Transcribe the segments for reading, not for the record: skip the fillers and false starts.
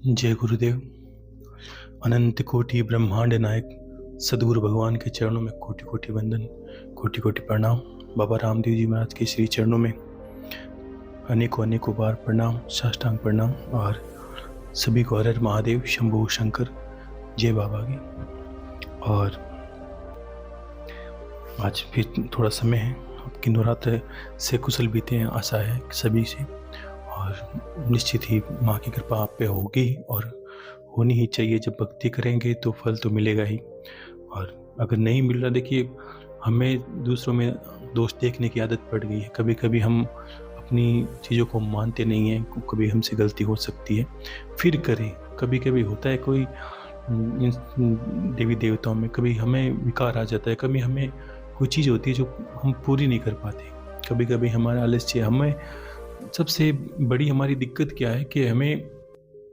जय गुरुदेव। अनंत कोटि ब्रह्मांड नायक सदगुरु भगवान के चरणों में कोटि कोटि वंदन, कोटि कोटि प्रणाम। बाबा रामदेव जी महाराज के श्री चरणों में अनेकों अनेकों बार प्रणाम, साष्टांग प्रणाम। और सभी को हर हर महादेव, शंभु शंकर, जय बाबा की। और आज भी थोड़ा समय है, आपकी नवरात्र से कुशल बीते हैं, आशा है सभी से। और निश्चित ही माँ की कृपा आप पे होगी और होनी ही चाहिए। जब भक्ति करेंगे तो फल तो मिलेगा ही। और अगर नहीं मिल रहा, देखिए हमें दूसरों में दोष देखने की आदत पड़ गई है। कभी कभी हम अपनी चीज़ों को मानते नहीं हैं, कभी हमसे गलती हो सकती है, फिर करें। कभी कभी होता है कोई देवी देवताओं में कभी हमें विकार आ जाता है, कभी हमें कोई चीज़ होती है जो हम पूरी नहीं कर पाते। कभी कभी हमारा आलस्य, हमें सबसे बड़ी हमारी दिक्कत क्या है कि हमें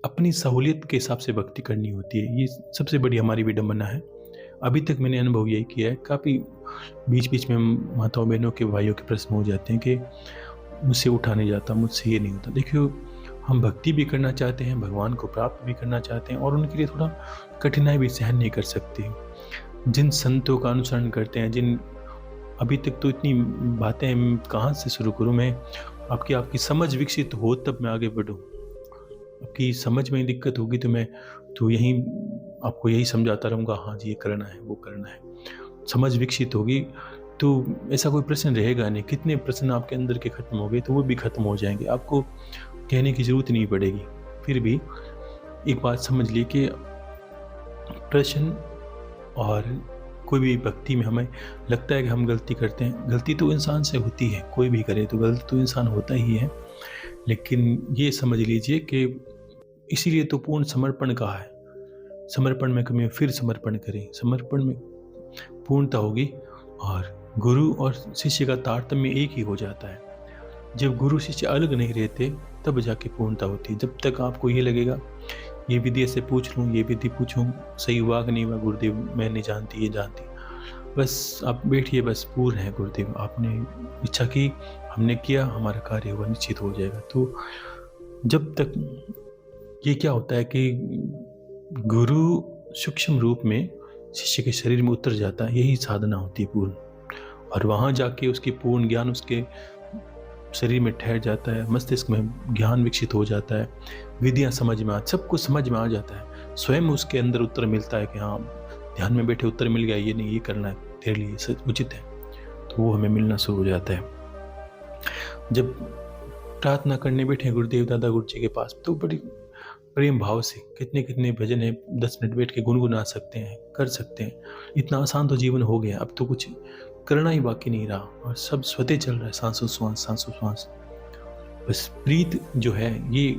अपनी सहूलियत के हिसाब से भक्ति करनी होती है। ये सबसे बड़ी हमारी विडंबना है। अभी तक मैंने अनुभव यही किया है। काफ़ी बीच बीच में माताओं बहनों के, भाइयों के प्रश्न हो जाते हैं कि मुझसे उठा नहीं जाता, मुझसे ये नहीं होता। देखियो, हम भक्ति भी करना चाहते हैं, भगवान को प्राप्त भी करना चाहते हैं, और उनके लिए थोड़ा कठिनाई भी सहन नहीं कर सकते। जिन संतों का अनुसरण करते हैं, जिन अभी तक तो इतनी बातें कहाँ से शुरू करूँ मैं। आपकी समझ विकसित हो तब मैं आगे बढ़ूँ। आपकी समझ में दिक्कत होगी तो मैं तो यहीं आपको यही समझाता रहूँगा, हाँ जी ये करना है, वो करना है। समझ विकसित होगी तो ऐसा कोई प्रश्न रहेगा नहीं। कितने प्रश्न आपके अंदर के खत्म हो गए तो वो भी खत्म हो जाएंगे, आपको कहने की ज़रूरत नहीं पड़ेगी। फिर भी एक बात समझ ली कि प्रश्न और कोई भी भक्ति में हमें लगता है कि हम गलती करते हैं। गलती तो इंसान से होती है, कोई भी करे तो गलती तो इंसान होता ही है। लेकिन ये समझ लीजिए कि इसीलिए तो पूर्ण समर्पण कहा है। समर्पण में कमी, फिर समर्पण करें। समर्पण में पूर्णता होगी और गुरु और शिष्य का तारतम्य एक ही हो जाता है। जब गुरु शिष्य अलग नहीं रहते तब जाके पूर्णता होती है। जब तक आपको ये लगेगा ये विधि से पूछ लूँ, ये विधि पूछूँ, सही हुआ कि नहीं हुआ, गुरुदेव मैं नहीं जानती, ये जानती, बस आप बैठिए, बस पूर्ण है गुरुदेव, आपने इच्छा की, हमने किया, हमारा कार्य हुआ, निश्चित हो जाएगा। तो जब तक ये क्या होता है कि गुरु सूक्ष्म रूप में शिष्य के शरीर में उतर जाता है, यही साधना होती है पूर्ण। और वहाँ जाके उसकी पूर्ण ज्ञान उसके शरीर में ठहर जाता है, मस्तिष्क में ज्ञान विकसित हो जाता है, विधियाँ समझ में सब कुछ समझ में आ जाता है। स्वयं उसके अंदर उत्तर मिलता है कि हाँ, ध्यान में बैठे उत्तर मिल गया, ये नहीं, ये करना है, तेरे लिए उचित है। तो वो हमें मिलना शुरू हो जाता है। जब प्रार्थना करने बैठे गुरुदेव दादा गुरु जी के पास, तो बड़ी प्रेम भाव से कितने कितने भजन है, 10 मिनट बैठ के गुनगुना सकते हैं, कर सकते हैं। इतना आसान तो जीवन हो गया, अब तो कुछ करना ही बाकी नहीं रहा और सब स्वतः चल रहा है, सांसों श्वास। बस प्रीत जो है ये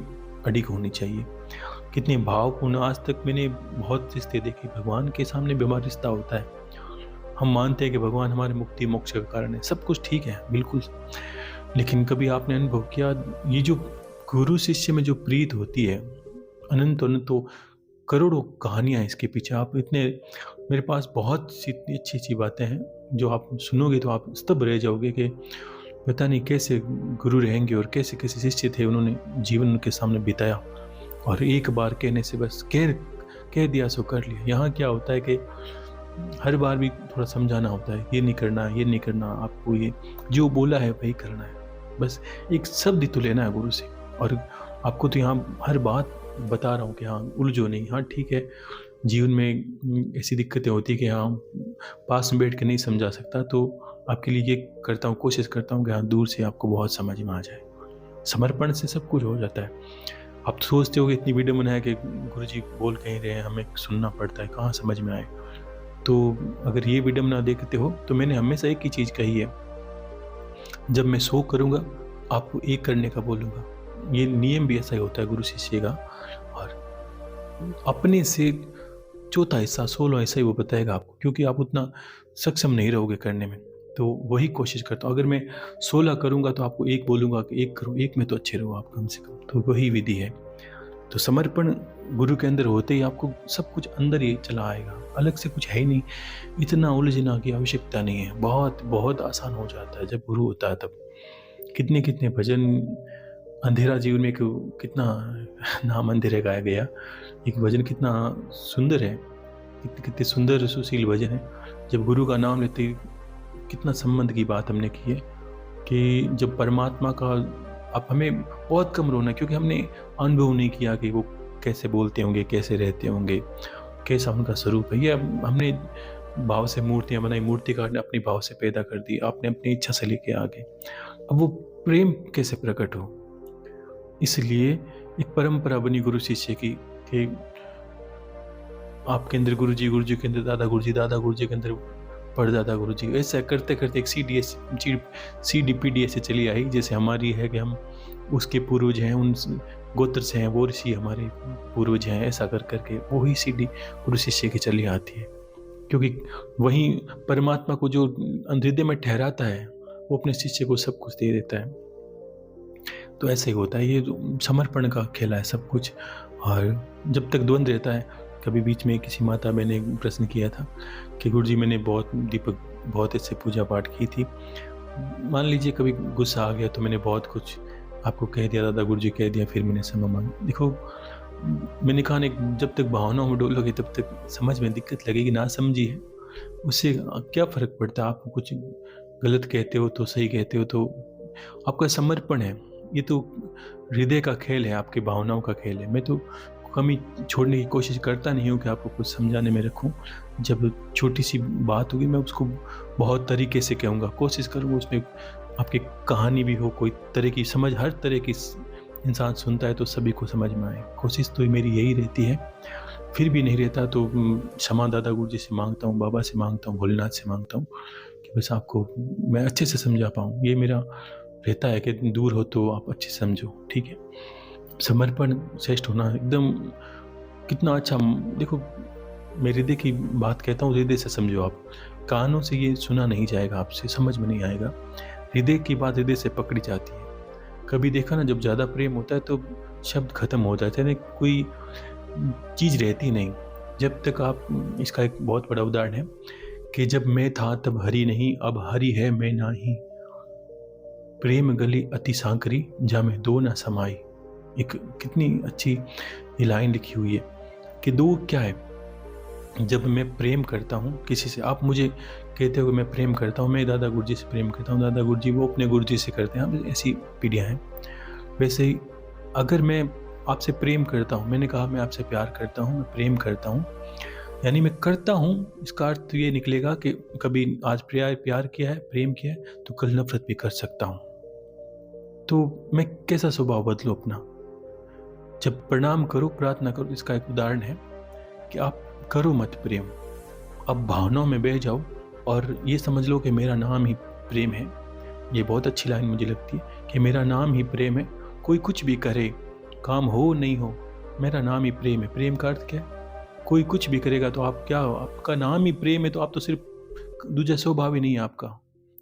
अडिग होनी चाहिए। कितने भावपूर्ण, आज तक मैंने बहुत रिश्ते देखे। भगवान के सामने भी हमारा रिश्ता होता है। हम मानते हैं कि भगवान हमारे मुक्ति मोक्ष का कारण है, सब कुछ ठीक है बिल्कुल। लेकिन कभी आपने अनुभव किया, ये जो गुरु शिष्य में जो प्रीत होती है, अनंत तो करोड़ों कहानियाँ इसके पीछे। आप इतने, मेरे पास बहुत सी इतनी अच्छी अच्छी बातें हैं जो आप सुनोगे तो आप स्तब्ध रह जाओगे कि पता नहीं कैसे गुरु रहेंगे और कैसे कैसे शिष्य थे, उन्होंने जीवन उनके सामने बिताया और एक बार कहने से बस कह दिया सो कर लिया। यहाँ क्या होता है कि हर बार भी थोड़ा समझाना होता है, ये नहीं करना, ये नहीं करना, आपको ये जो बोला है वही करना है। बस एक शब्द ही तो लेना है गुरु से। और आपको तो यहाँ हर बात बता रहा हूँ कि हाँ उलझो नहीं। हाँ ठीक है, जीवन में ऐसी दिक्कतें होती है कि हाँ पास में बैठ के नहीं समझा सकता, तो आपके लिए ये करता हूँ, कोशिश करता हूँ कि हाँ दूर से आपको बहुत समझ में आ जाए। समर्पण से सब कुछ हो जाता है। आप सोचते हो कि इतनी विडंबना है कि गुरु जी बोल कहीं रहे हैं, हमें सुनना पड़ता है, कहाँ समझ में आए। तो अगर ये विडंबना देखते हो तो मैंने हमेशा एक ही चीज़ कही है, जब मैं 100 करूँगा आपको 1 करने का बोलूँगा। ये नियम भी ऐसा ही होता है गुरु शिष्य का। और अपने से चौथा हिस्सा, 16वां हिस्सा ही वो बताएगा आपको, क्योंकि आप उतना सक्षम नहीं रहोगे करने में। तो वही कोशिश करता हूँ, अगर मैं 16 करूँगा तो आपको 1 बोलूँगा कि 1 करो, 1 में तो अच्छे रहो आप कम से कम। तो वही विधि है। तो समर्पण गुरु के अंदर होते ही आपको सब कुछ अंदर ही चला आएगा, अलग से कुछ है ही नहीं। इतना उलझना की आवश्यकता नहीं है, बहुत बहुत आसान हो जाता है जब गुरु होता है तब। कितने कितने भजन अंधेरा जीवन में एक कितना नाम अंधेरे गाया गया, एक भजन कितना सुंदर है, कितने सुंदर सुशील भजन है। जब गुरु का नाम लेते ही कितना संबंध की बात हमने की है कि जब परमात्मा का, अब हमें बहुत कम रोना, क्योंकि हमने अनुभव नहीं किया कि वो कैसे बोलते होंगे, कैसे रहते होंगे, कैसा उनका स्वरूप है। ये अब हमने भाव से मूर्तियाँ बनाई, मूर्तिकार ने अपनी भाव से पैदा कर दी, आपने अपनी इच्छा से लेके आ गए। अब वो प्रेम कैसे प्रकट हो? इसलिए एक परंपरा बनी गुरु शिष्य की कि आपके अंदर गुरु जी के अंदर दादा गुरु जी के अंदर परदादा गुरु जी, ऐसा करते करते एक CDPD ऐसे चली आई, जैसे हमारी है कि हम उसके पूर्वज हैं, उन गोत्र से हैं, वो ऋषि हमारे पूर्वज हैं, ऐसा कर करके वही CD गुरु शिष्य की चली आती है। क्योंकि वही परमात्मा को जो हृदय में ठहराता है, वो अपने शिष्य को सब कुछ दे देता है। तो ऐसे ही होता है, ये जो समर्पण का खेला है सब कुछ। और जब तक द्वंद्व रहता है, कभी बीच में किसी माता मैंने प्रश्न किया था कि गुरुजी मैंने बहुत ऐसे पूजा पाठ की थी, मान लीजिए कभी गुस्सा आ गया तो मैंने बहुत कुछ आपको कह दिया, दादा गुरुजी कह दिया, फिर मैंने क्षमा मांगी। देखो, मैंने कहा नहीं, जब तक भावनाओं में डोलोगे तब तक समझ में दिक्कत लगेगी, ना समझी है उससे क्या फ़र्क पड़ता है। आप कुछ गलत कहते हो तो सही कहते हो तो आपका समर्पण है, ये तो हृदय का खेल है, आपकी भावनाओं का खेल है। मैं तो कमी छोड़ने की कोशिश करता नहीं हूँ कि आपको कुछ समझाने में रखूँ। जब छोटी सी बात होगी मैं उसको बहुत तरीके से कहूँगा, कोशिश करूँगा उसमें आपकी कहानी भी हो, कोई तरह की समझ, हर तरह की इंसान सुनता है तो सभी को समझ में आए। कोशिश तो मेरी यही रहती है। फिर भी नहीं रहता तो क्षमा दादा गुरुजी से मांगता हूँ, बाबा से मांगता हूँ, भोलेनाथ से मांगता हूँ कि बस आपको मैं अच्छे से समझा पाऊँ। ये मेरा रहता है कि दूर हो तो आप अच्छे समझो, ठीक है। समर्पण श्रेष्ठ होना एकदम कितना अच्छा। देखो, मैं हृदय की बात कहता हूँ, हृदय से समझो आप। कानों से ये सुना नहीं जाएगा, आपसे समझ में नहीं आएगा। हृदय की बात हृदय से पकड़ी जाती है। कभी देखा ना, जब ज़्यादा प्रेम होता है तो शब्द खत्म हो जाते हैं, कोई चीज़ रहती नहीं जब तक आप। इसका एक बहुत बड़ा उदाहरण है कि जब मैं था तब हरि नहीं, अब हरि है मैं नाही, प्रेम गली अति सांकरी जामे दो न समाई। एक कितनी अच्छी ये लाइन लिखी हुई है कि दो क्या है। जब मैं प्रेम करता हूँ किसी से, आप मुझे कहते हो कि मैं प्रेम करता हूँ, मैं दादा गुरुजी से प्रेम करता हूँ, दादा गुरुजी वो अपने गुरुजी से करते हैं, हम ऐसी पीढ़ियाँ हैं। वैसे ही अगर मैं आपसे प्रेम करता हूँ, मैंने कहा मैं आपसे प्यार करता हूँ, मैं प्रेम करता हूँ, यानी मैं करता हूँ, इसका अर्थ तो ये निकलेगा कि कभी आज प्यार किया है, प्रेम किया है, तो कल नफरत भी कर सकता हूँ। तो मैं कैसा स्वभाव बदलूँ अपना? जब प्रणाम करो, प्रार्थना करो, इसका एक उदाहरण है कि आप करो मत प्रेम, अब भावनाओं में बह जाओ और ये समझ लो कि मेरा नाम ही प्रेम है। ये बहुत अच्छी लाइन मुझे लगती है कि मेरा नाम ही प्रेम है, कोई कुछ भी करे, काम हो नहीं हो, मेरा नाम ही प्रेम है। प्रेम का अर्थ क्या है? कोई कुछ भी करेगा तो आप क्या हो, आपका नाम ही प्रेम है, तो आप तो सिर्फ दूसरा स्वभाव ही नहीं है आपका।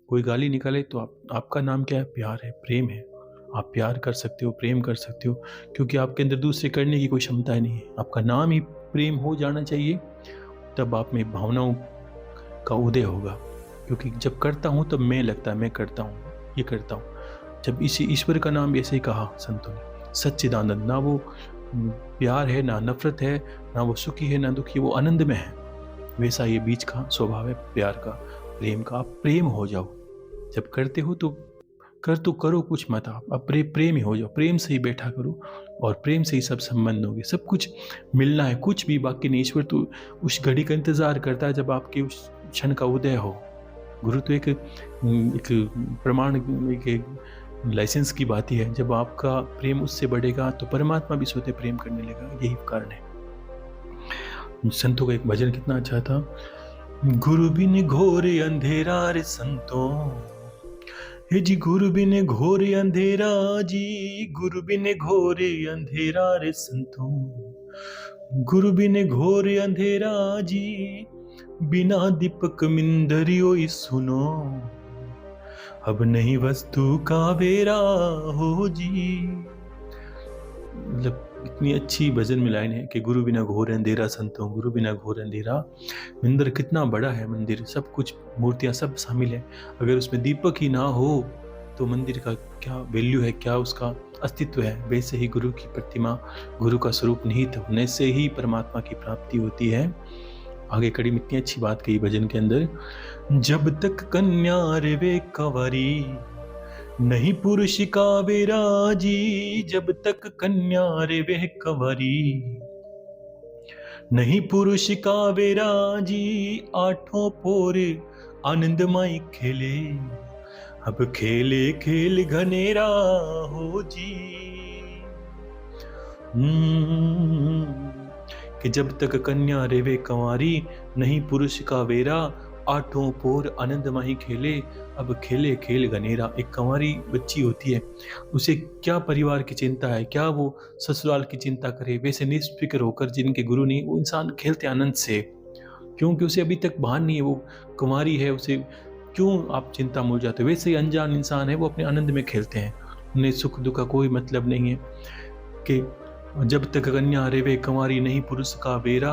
कोई गाली निकाले तो आपका नाम क्या है? प्यार है, प्रेम है। आप प्यार कर सकते हो, प्रेम कर सकते हो, क्योंकि आपके अंदर दूसरे करने की कोई क्षमता ही नहीं है। आपका नाम ही प्रेम हो जाना चाहिए, तब आप में भावनाओं का उदय होगा। क्योंकि जब करता हूँ तब मैं लगता है मैं करता हूँ, ये करता हूँ। जब इसी ईश्वर का नाम ऐसे ही कहा संतों ने, सच्चिदानंद, ना वो प्यार है, ना नफरत है, ना वो सुखी है, ना दुखी, वो आनंद में है। वैसा ये बीच का स्वभाव है प्यार का, प्रेम का। आप प्रेम हो जाओ, जब करते हो तो करो कुछ मत, आप प्रेम ही हो जाओ, प्रेम से ही बैठा करो और प्रेम से ही सब संबंध होंगे। सब कुछ मिलना है, कुछ भी बाकी नहीं। ईश्वर तो उस घड़ी का इंतजार करता है जब आपके उस क्षण का उदय हो। गुरु तो एक प्रमाण, एक लाइसेंस की बात ही है। जब आपका प्रेम उससे बढ़ेगा तो परमात्मा भी स्वतः प्रेम करने लगेगा। यही कारण है। संतों का एक भजन कितना अच्छा था, गुरु बिन घोर अंधेरा रे संतों, हे जी गुरु बिन घोर अंधेरा जी, गुरु बिन घोर अंधेरा रे संतों, गुरु बिन घोर अंधेरा जी, बिना दीपक मिंदरियो सुनो, अब नहीं वस्तु का बेरा हो जी। मतलब इतनी अच्छी भजन में लाइन है कि गुरु बिना घोर अंधेरा संतों, गुरु बिना घोर अंधेरा। मंदिर कितना बड़ा है, मंदिर सब कुछ, मूर्तियाँ सब शामिल है। अगर उसमें दीपक ही ना हो तो मंदिर का क्या वैल्यू है, क्या उसका अस्तित्व है, वैसे ही गुरु की प्रतिमा, गुरु का स्वरूप निहित होने से ही परमात्मा की प्राप्ति होती है। आगे कड़ी में इतनी अच्छी बात कही भजन के अंदर, जब तक कन्या रे कंवारी नहीं पुरुष का विराजी, जब तक कन्या रे कंवारी नहीं पुरुष का विराजी, आठों पोर आनंदमय खेले, अब खेले खेल घनेरा हो जी। कि जब तक कन्या रेवे कंवारी नहीं पुरुष का वेरा, आठों पोर आनंदमय खेले, अब खेले खेल घनेरा। एक कंवारी बच्ची होती है, उसे क्या परिवार की चिंता है, क्या वो ससुराल की चिंता करे। वैसे निष्फिक्र होकर जिनके गुरु नहीं, वो इंसान खेलते आनंद से, क्योंकि उसे अभी तक भान नहीं है, वो कुंवारी है, उसे क्यों आप चिंता मूल जाते हो। वैसे ही अनजान इंसान है, वो अपने आनंद में खेलते हैं, उन्हें सुख दुख का कोई मतलब नहीं है। कि जब तक कन्या रेवे कंवारी नहीं पुरुष का बेरा,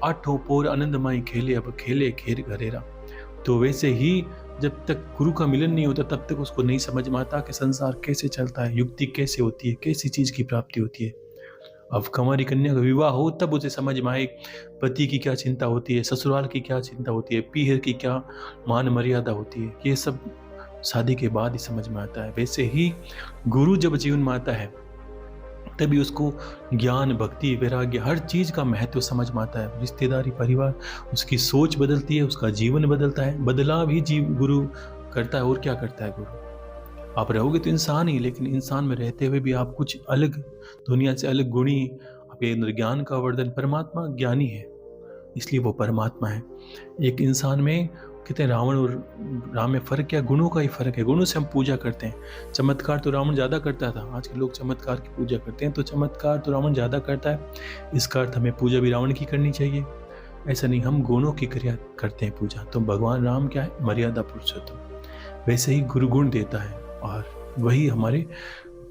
आठों पोर आनंदमय खेले, अब खेले खेर घरेरा। तो वैसे ही जब तक गुरु का मिलन नहीं होता, तब तक उसको नहीं समझ में आता कि संसार कैसे चलता है, युक्ति कैसे होती है, कैसी चीज की प्राप्ति होती है। अब कंवारी कन्या का विवाह हो तब उसे समझ में आए पति की क्या चिंता होती है, ससुराल की क्या चिंता होती है, पीहर की क्या मान मर्यादा होती है। ये सब शादी के बाद ही समझ में आता है। वैसे ही गुरु जब जीवन में आता है तभी उसको ज्ञान, भक्ति, वैराग्य, हर चीज का महत्व समझ में आता है। रिश्तेदारी, परिवार, उसकी सोच बदलती है, उसका जीवन बदलता है। बदलाव ही जीव गुरु करता है। और क्या करता है गुरु? आप रहोगे तो इंसान ही, लेकिन इंसान में रहते हुए भी आप कुछ अलग, दुनिया से अलग गुणी, आपके अंदर ज्ञान का वर्धन। परमात्मा ज्ञानी है, इसलिए वो परमात्मा है। एक इंसान में कहते हैं रावण और राम में फर्क क्या? गुणों का ही फर्क है। गुणों से हम पूजा करते हैं। चमत्कार तो रावण ज्यादा करता था, आज के लोग चमत्कार की पूजा करते हैं, तो चमत्कार तो रावण ज्यादा करता है, इसका अर्थ हमें पूजा भी रावण की करनी चाहिए? ऐसा नहीं, हम गुणों की क्रिया करते हैं पूजा। तो भगवान राम क्या है? मर्यादा पुरुषोत्तम। वैसे ही गुरु गुण देता है और वही हमारे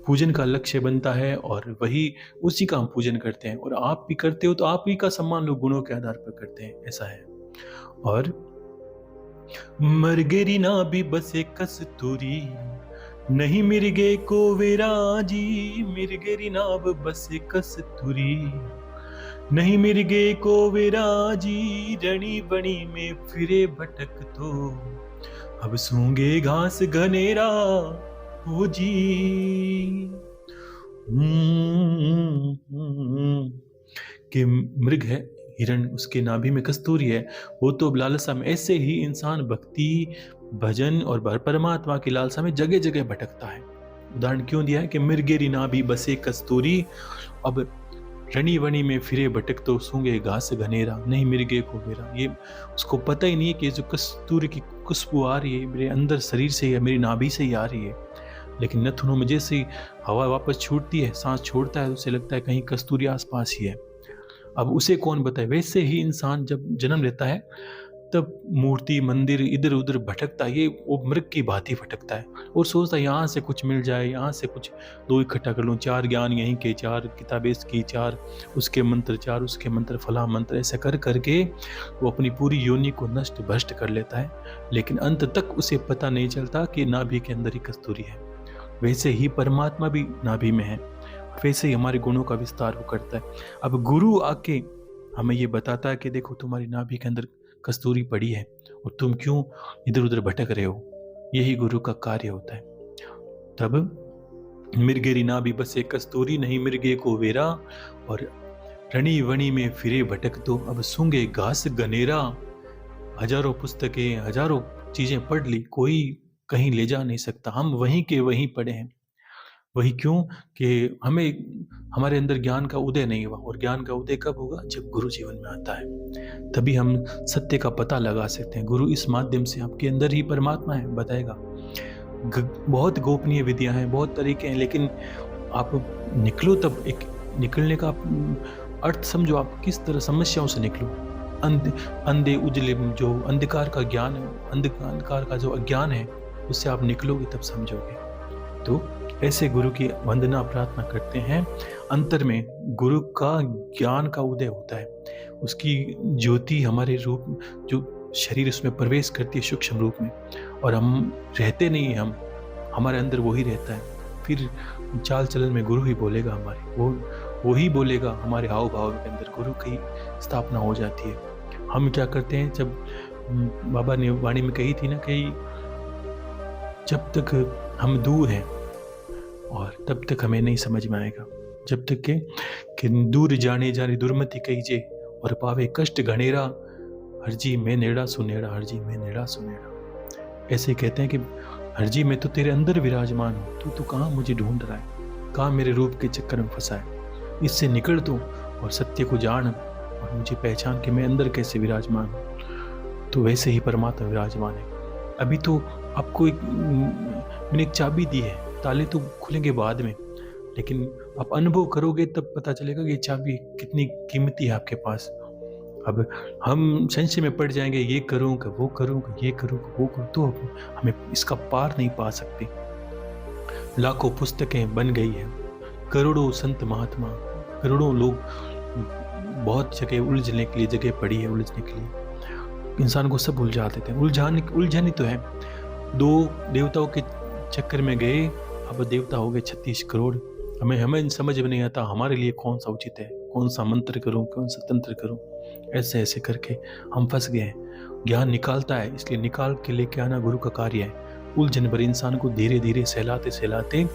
पूजन का लक्ष्य बनता है, और वही उसी का हम पूजन करते हैं। और आप भी करते हो तो आप ही का सम्मान लोग गुणों के आधार पर करते हैं, ऐसा है। और मरगेरी ना भी बसे कस्तूरी, नहीं मिर्गे को विराजी, मिर्गेरी ना बसे कस्तूरी, नहीं मिर्गे को विराजी, रणी बणी में फिरे भटक तो, अब सूंगे घास घनेरा हो जी। कि मृग है हिरण, उसके नाभि में कस्तूरी है, वो तो लालसा में। ऐसे ही इंसान भक्ति, भजन और परमात्मा की लालसा में जगह जगह भटकता है। उदाहरण क्यों दिया है कि मृगेरी नाभि बसे कस्तूरी, अब रणी वणी में फिरे भटक तो सूंगे घास घनेरा, नहीं मिर्गे को मेरा। ये उसको पता ही नहीं है कि जो कस्तूरी की खुशबू आ रही है मेरे अंदर शरीर से या मेरी नाभि से ही आ रही है, लेकिन नथुनों में जैसे ही हवा वापस छूटती है, सांस छोड़ता है, उसे लगता है कहीं कस्तूरी आसपास ही है। अब उसे कौन बताए? वैसे ही इंसान जब जन्म लेता है तब मूर्ति, मंदिर इधर उधर भटकता है। ये वो मृग की भांति भटकता है और सोचता है यहाँ से कुछ मिल जाए, यहाँ से कुछ दो इकट्ठा कर लूँ, चार ज्ञान यहीं के, चार किताबें इसकी, चार उसके मंत्र, चार उसके मंत्र, फला मंत्र, ऐसे कर करके वो अपनी पूरी योनि को नष्ट भ्रष्ट कर लेता है। लेकिन अंत तक उसे पता नहीं चलता कि नाभि के अंदर ही कस्तूरी है। वैसे ही परमात्मा भी नाभि में है, वैसे ही हमारे गुणों का विस्तार वो करता है। अब गुरु आके हमें ये बताता है कि देखो तुम्हारी नाभि के अंदर कस्तूरी पड़ी है और तुम क्यों इधर उधर भटक रहे हो। यही गुरु का कार्य होता है। तब मिर्गेरी नाभि बसे कस्तूरी, नहीं मिर्गे को वेरा, और रणी वणी में फिरे भटक तो, अब सूंगे घास घनेरा। हजारों पुस्तकें, हजारों चीजें पढ़ ली, कोई कहीं ले जा नहीं सकता। हम वहीं के वहीं पड़े हैं। वही क्यों कि हमें, हमारे अंदर ज्ञान का उदय नहीं हुआ। और ज्ञान का उदय कब होगा? जब गुरु जीवन में आता है, तभी हम सत्य का पता लगा सकते हैं। गुरु इस माध्यम से आपके अंदर ही परमात्मा है, बताएगा। बहुत गोपनीय विधियां हैं, बहुत तरीके हैं, लेकिन आप निकलो तब। एक निकलने का अर्थ समझो, आप किस तरह समस्याओं से निकलो। अंधे उजले जो अंधकार का ज्ञान है, अंधकार का जो अज्ञान है, उससे आप निकलोगे तब समझोगे। तो ऐसे गुरु की वंदना प्रार्थना करते हैं। अंतर में गुरु का ज्ञान का उदय होता है, उसकी ज्योति हमारे रूप, जो शरीर उसमें प्रवेश करती है सूक्ष्म रूप में, और हम रहते नहीं, हम हमारे अंदर वही रहता है। फिर चाल चलन में गुरु ही बोलेगा हमारे, वो ही बोलेगा हमारे हाव भाव के अंदर गुरु की स्थापना हो जाती है। हम क्या करते हैं, जब बाबा ने वाणी में कही थी ना कि जब तक हम दूर हैं और तब तक हमें नहीं समझ में आएगा, जब तक कि दूर जाने जाने दुर्मति कहीजे और पावे कष्ट घनेरा, हरजी मैं नेड़ा सुनेड़ा, हरजी मैं नेड़ा सुनेड़ा। ऐसे कहते हैं कि हरजी मैं तो तेरे अंदर विराजमान हूँ, तू कहाँ मुझे ढूंढ रहा है, कहाँ मेरे रूप के चक्कर में फंसा है, इससे निकल तू और सत्य को जान और मुझे पहचान कि मैं अंदर कैसे विराजमान हूँ। तो वैसे ही परमात्मा विराजमान है। अभी तो आपको मैंने एक चाबी दी है, ताले तो खुलेंगे बाद में, लेकिन आप अनुभव करोगे तब पता चलेगा कि ये चाबी कितनी कीमती है आपके पास। अब हम संशय में पड़ जाएंगे, ये करूँ कि वो करूँ कि ये करूँ कि वो करूँ, तो हमें इसका पार नहीं पा सकते। लाखों पुस्तकें बन गई है, करोड़ों संत महात्मा, करोड़ों लोग, बहुत जगह उलझने के लिए जगह पड़ी है, उलझने के लिए इंसान को सब उलझा देते हैं। उलझानी तो है, 2 देवताओं के चक्कर में गए, अब देवता हो गए 36 करोड़। हमें समझ में नहीं आता हमारे लिए कौन सा उचित है, कौन सा मंत्र करूं, कौन सा तंत्र करूं। ऐसे ऐसे करके हम फंस गए हैं। ज्ञान निकालता है, इसलिए निकाल के लेके आना गुरु का कार्य है। उलझन भरे इंसान को धीरे धीरे सहलाते सहलाते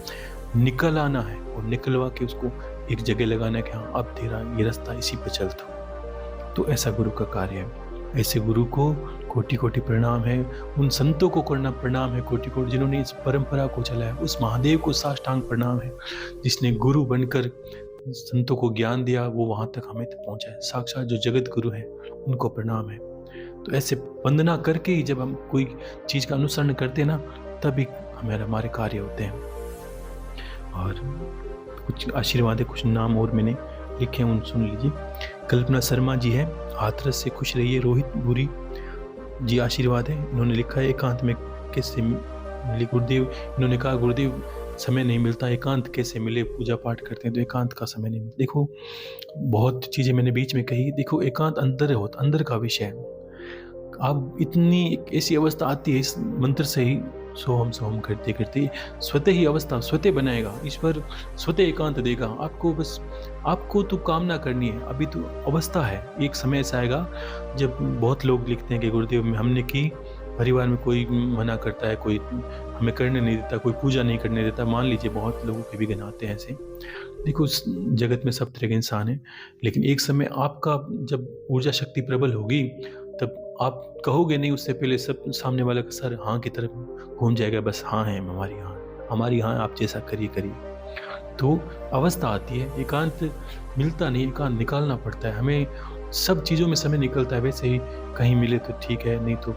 निकल आना है और निकलवा के उसको एक जगह लगाना है कि हाँ अब तेरा ये रास्ता इसी पर चल। तो ऐसा गुरु का कार्य है। ऐसे गुरु को कोटि कोटि प्रणाम है, उन संतों को करना प्रणाम है कोटि कोटि, जिन्होंने इस परंपरा को चलाया। उस महादेव को साष्टांग प्रणाम है, जिसने गुरु बनकर संतों को ज्ञान दिया, वो वहां तक हमें तक पहुंचा है। साक्षात जो जगत गुरु है उनको प्रणाम है। तो ऐसे वंदना करके ही जब हम कोई चीज का अनुसरण करते हैं ना, तभी हमारे कार्य होते हैं। और कुछ आशीर्वाद है, कुछ नाम और मैंने लिखे हैं, उन सुन लीजिए। कल्पना शर्मा जी है, हाथरस से खुश रहिए। रोहित बुरी जी आशीर्वाद है, इन्होंने लिखा है एकांत में कैसे मिले गुरुदेव। इन्होंने कहा गुरुदेव समय नहीं मिलता, एकांत कैसे मिले, पूजा पाठ करते हैं तो एकांत का समय नहीं मिलता। देखो बहुत चीज़ें मैंने बीच में कही, देखो एकांत अंदर का विषय है। अब इतनी ऐसी अवस्था आती है इस मंत्र से ही, सोहम करते करते स्वतः ही अवस्था स्वतः बनाएगा ईश्वर, स्वतः एकांत देगा आपको। बस आपको तो कामना करनी है, अभी तो अवस्था है। एक समय ऐसा आएगा जब बहुत लोग लिखते हैं कि गुरुदेव में हमने की, परिवार में कोई मना करता है, कोई हमें करने नहीं देता, कोई पूजा नहीं करने देता। मान लीजिए बहुत लोगों के विघ्न आते हैं ऐसे। देखो उस जगत में सब तरह के इंसान हैं, लेकिन एक समय आपका जब ऊर्जा शक्ति प्रबल होगी तब आप कहोगे नहीं, उससे पहले सब सामने वाला का सर हाँ की तरफ घूम जाएगा। बस हाँ है हमारी हाँ, आप जैसा करिए। तो अवस्था आती है, एकांत मिलता नहीं, एकांत निकालना पड़ता है हमें। सब चीज़ों में समय निकलता है, वैसे ही कहीं मिले तो ठीक है, नहीं तो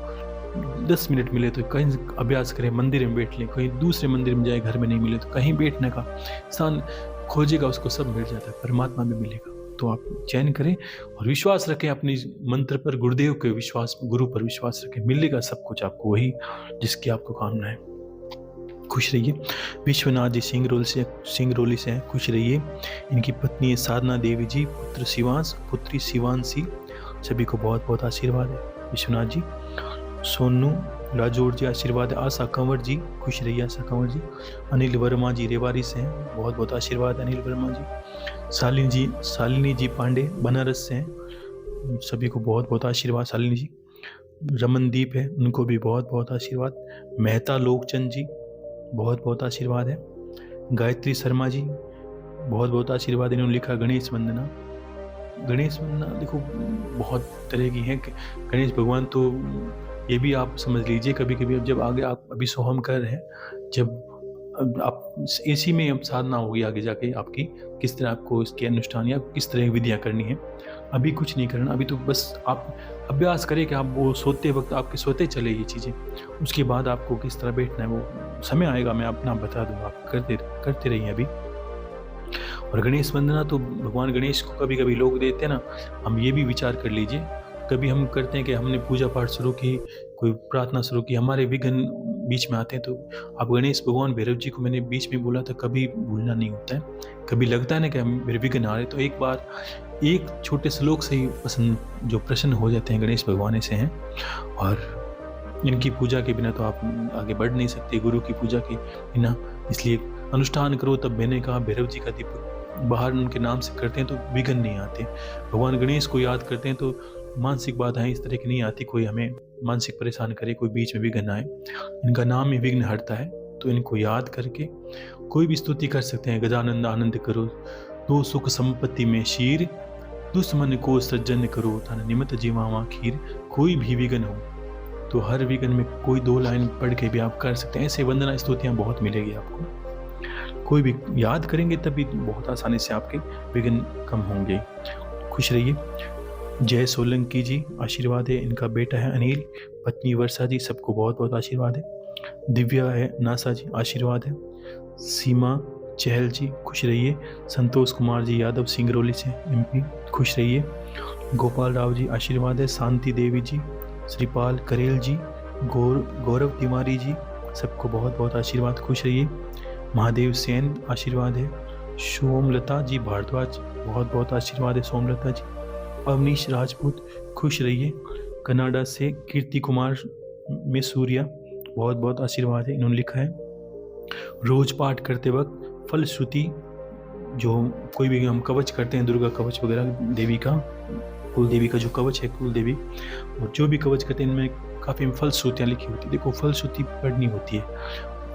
10 मिनट मिले तो कहीं अभ्यास करें, मंदिर में बैठ लें, कहीं दूसरे मंदिर में जाए, घर में नहीं मिले तो कहीं बैठने का इंसान खोजेगा, उसको सब मिल जाता है, परमात्मा में मिलेगा। तो आप चयन करें और विश्वास रखें अपनी मंत्र पर, गुरुदेव के विश्वास, गुरु पर विश्वास रखें, मिलेगा सब कुछ आपको, वही जिसकी आपको कामना है। खुश रहिए। विश्वनाथ जी सिंगरौली से हैं, खुश रहिए। इनकी पत्नी है साधना देवी जी, पुत्र शिवांश, पुत्री शिवांशी। सभी को बहुत बहुत आशीर्वाद है विश्वनाथ जी। सोनू राजौड़ जी आशीर्वाद है। आशा कंवर जी, खुश रहिए आशा कंवर जी। अनिल वर्मा जी रेवाड़ी से हैं, बहुत बहुत आशीर्वाद अनिल वर्मा जी। शालिनी जी पांडे बनारस से हैं, सभी को बहुत बहुत आशीर्वाद शालिनी जी। रमनदीप है, उनको भी बहुत बहुत आशीर्वाद। मेहता लोकचंद जी, बहुत बहुत आशीर्वाद है। गायत्री शर्मा जी, बहुत बहुत आशीर्वाद। इन्होंने लिखा गणेश वंदना। देखो बहुत तरह की है। गणेश भगवान तो ये भी आप समझ लीजिए, कभी कभी अब जब आगे आप अभी सोहम कर रहे हैं, जब आप इसी में अब साधना होगी आगे जाके आपकी, किस तरह आपको इसके अनुष्ठान या किस तरह की विधियाँ करनी है। अभी कुछ नहीं करना, अभी तो बस आप अभ्यास करें कि आप वो सोते वक्त आपके सोते चले ये चीज़ें। उसके बाद आपको किस तरह बैठना है वो समय आएगा, मैं अपना बता दूँगा, आप करते रहिए अभी। और गणेश वंदना तो भगवान गणेश को कभी कभी लोग देते हैं ना, हम ये भी विचार कर लीजिए। कभी हम करते हैं कि हमने पूजा पाठ शुरू की, कोई प्रार्थना शुरू की, हमारे विघ्न बीच में आते हैं, तो आप गणेश भगवान भैरव जी को मैंने बीच में बोला था, कभी भूलना नहीं होता है। कभी लगता है ना कि मेरे विघ्न आ रहे, तो एक बार एक छोटे श्लोक से ही प्रसन्न हो जाते हैं गणेश भगवान से हैं। और इनकी पूजा के बिना तो आप आगे बढ़ नहीं सकते, गुरु की पूजा के बिना। इसलिए अनुष्ठान करो तब मैंने कहा भैरव जी का दीपक बाहर उनके नाम से करते हैं तो विघ्न नहीं आते। भगवान गणेश को याद करते हैं तो मानसिक बाधाएं इस तरह की नहीं आती, कोई हमें मानसिक परेशान करे, कोई बीच में विघ्न आए। इनका नाम ही विघ्न हरता है, तो इनको याद करके कोई भी स्तुति कर सकते हैं। गजानंद आनंद करो, दो सुख संपत्ति में शीर, दुश्मन को सज्जन करो, तन निमित जीवामा खीर। कोई भी विघ्न हो तो हर विघ्न में कोई 2 लाइन पढ़ के भी आप कर सकते हैं। ऐसे वंदना स्तुतियाँ बहुत मिलेगी आपको, कोई भी याद करेंगे तभी बहुत आसानी से आपके विघ्न कम होंगे। खुश रहिए। जय सोलंकी जी आशीर्वाद है, इनका बेटा है अनिल, पत्नी वर्षा जी, सबको बहुत बहुत आशीर्वाद है। दिव्या है नासा जी आशीर्वाद है। सीमा चहल जी खुश रहिए। संतोष कुमार जी यादव सिंगरौली से MP खुश रहिए। गोपाल राव जी आशीर्वाद है। शांति देवी जी, श्रीपाल करेल जी, गौरव तिवारी जी, सबको बहुत बहुत आशीर्वाद, खुश रहिए। महादेव सेन आशीर्वाद है। सोमलता जी भारद्वाज बहुत बहुत आशीर्वाद है सोमलता जी। अवनीश राजपूत खुश रहिए। कनाडा से कीर्ति कुमार मेसूरिया बहुत बहुत आशीर्वाद है, इन्होंने लिखा है। रोज पाठ करते वक्त फलश्रुति, जो कोई भी हम कवच करते हैं, दुर्गा कवच वगैरह, देवी का, कुल देवी का जो कवच है, कुल देवी, और जो भी कवच करते हैं इनमें काफ़ी फलश्रुतियाँ लिखी होती है। देखो फलश्रुति पढ़नी होती है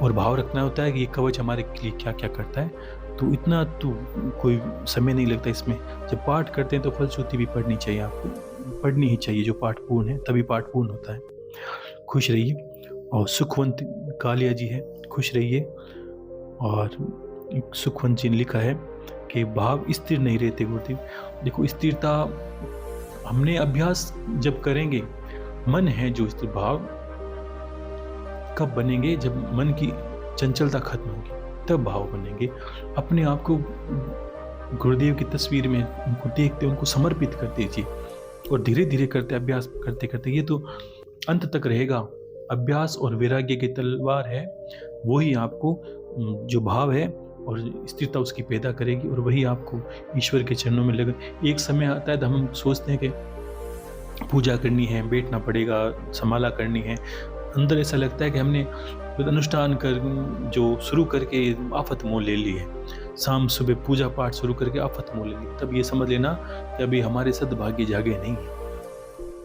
और भाव रखना होता है कि ये कवच हमारे लिए क्या क्या करता है, तो इतना तो कोई समय नहीं लगता इसमें। जब पाठ करते हैं तो फलश्रुति भी पढ़नी चाहिए, आपको पढ़नी ही चाहिए, जो पाठ पूर्ण है तभी पाठ पूर्ण होता है। खुश रहिए। और सुखवंत कालिया जी है, खुश रहिए। और सुखवंत जी ने लिखा है कि भाव स्थिर नहीं रहते गुरुदेव। देखो स्थिरता हमने अभ्यास जब करेंगे, मन है जो स्थिर, भाव कब बनेंगे, जब मन की चंचलता खत्म होगी तब भाव बनेंगे। अपने आप को गुरुदेव की तस्वीर में उनको देखते, उनको समर्पित कर दीजिए और धीरे धीरे करते, अभ्यास करते करते ये तो अंत तक रहेगा। अभ्यास और वैराग्य की तलवार है, वही आपको जो भाव है और स्थिरता उसकी पैदा करेगी, और वही आपको ईश्वर के चरणों में लगे। एक समय आता है तो हम सोचते हैं कि पूजा करनी है, बैठना पड़ेगा, समाला करनी है, अंदर ऐसा लगता है कि हमने अनुष्ठान कर जो शुरू करके आफत मोल ले ली है, शाम सुबह पूजा पाठ शुरू करके आफत मोल ले ली, तब ये समझ लेना कि अभी हमारे सद्भाग्य जागे नहीं है।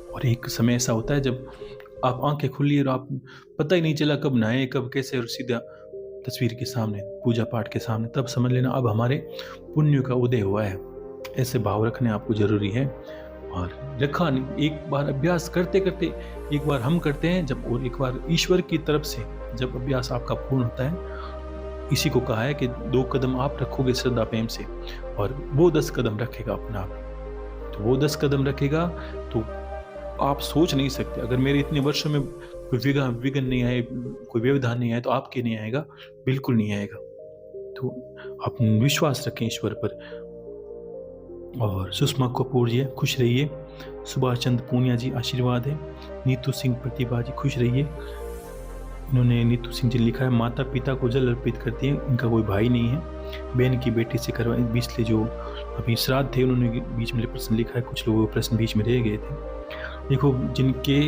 और एक समय ऐसा होता है जब आप आंखें खुली और आप पता ही नहीं चला कब नहाए कब कैसे, और सीधा तस्वीर के सामने, पूजा पाठ के सामने, तब समझ लेना अब हमारे पुण्य का उदय हुआ है। ऐसे भाव रखने आपको जरूरी है। और रखा नहीं, एक बार अभ्यास करते करते, एक बार हम करते हैं जब, और एक बार ईश्वर की तरफ से जब अभ्यास आपका पूर्ण होता है। इसी को कहा है कि 2 कदम आप रखोगे श्रद्धा प्रेम से और वो 10 कदम रखेगा अपना आप। तो वो 10 कदम रखेगा तो आप सोच नहीं सकते, अगर मेरे इतने वर्षों में कोई विघ्न नहीं आए, कोई व्यवधान नहीं आए, तो आपके नहीं आएगा, बिल्कुल नहीं आएगा। तो आप विश्वास रखें ईश्वर पर। और सुषमा कपूर जी खुश रहिए। सुभाष चंद्र पूनिया जी आशीर्वाद है। नीतू सिंह प्रतिभा जी खुश रहिए। इन्होंने, नीतू सिंह जी लिखा है, माता पिता को जल अर्पित करती है, इनका कोई भाई नहीं है, बहन की बेटी से करवाए। पिछले जो अभी श्राद्ध थे उन्होंने बीच में प्रश्न लिखा है, कुछ लोगों के प्रश्न बीच में रह गए थे। देखो जिनके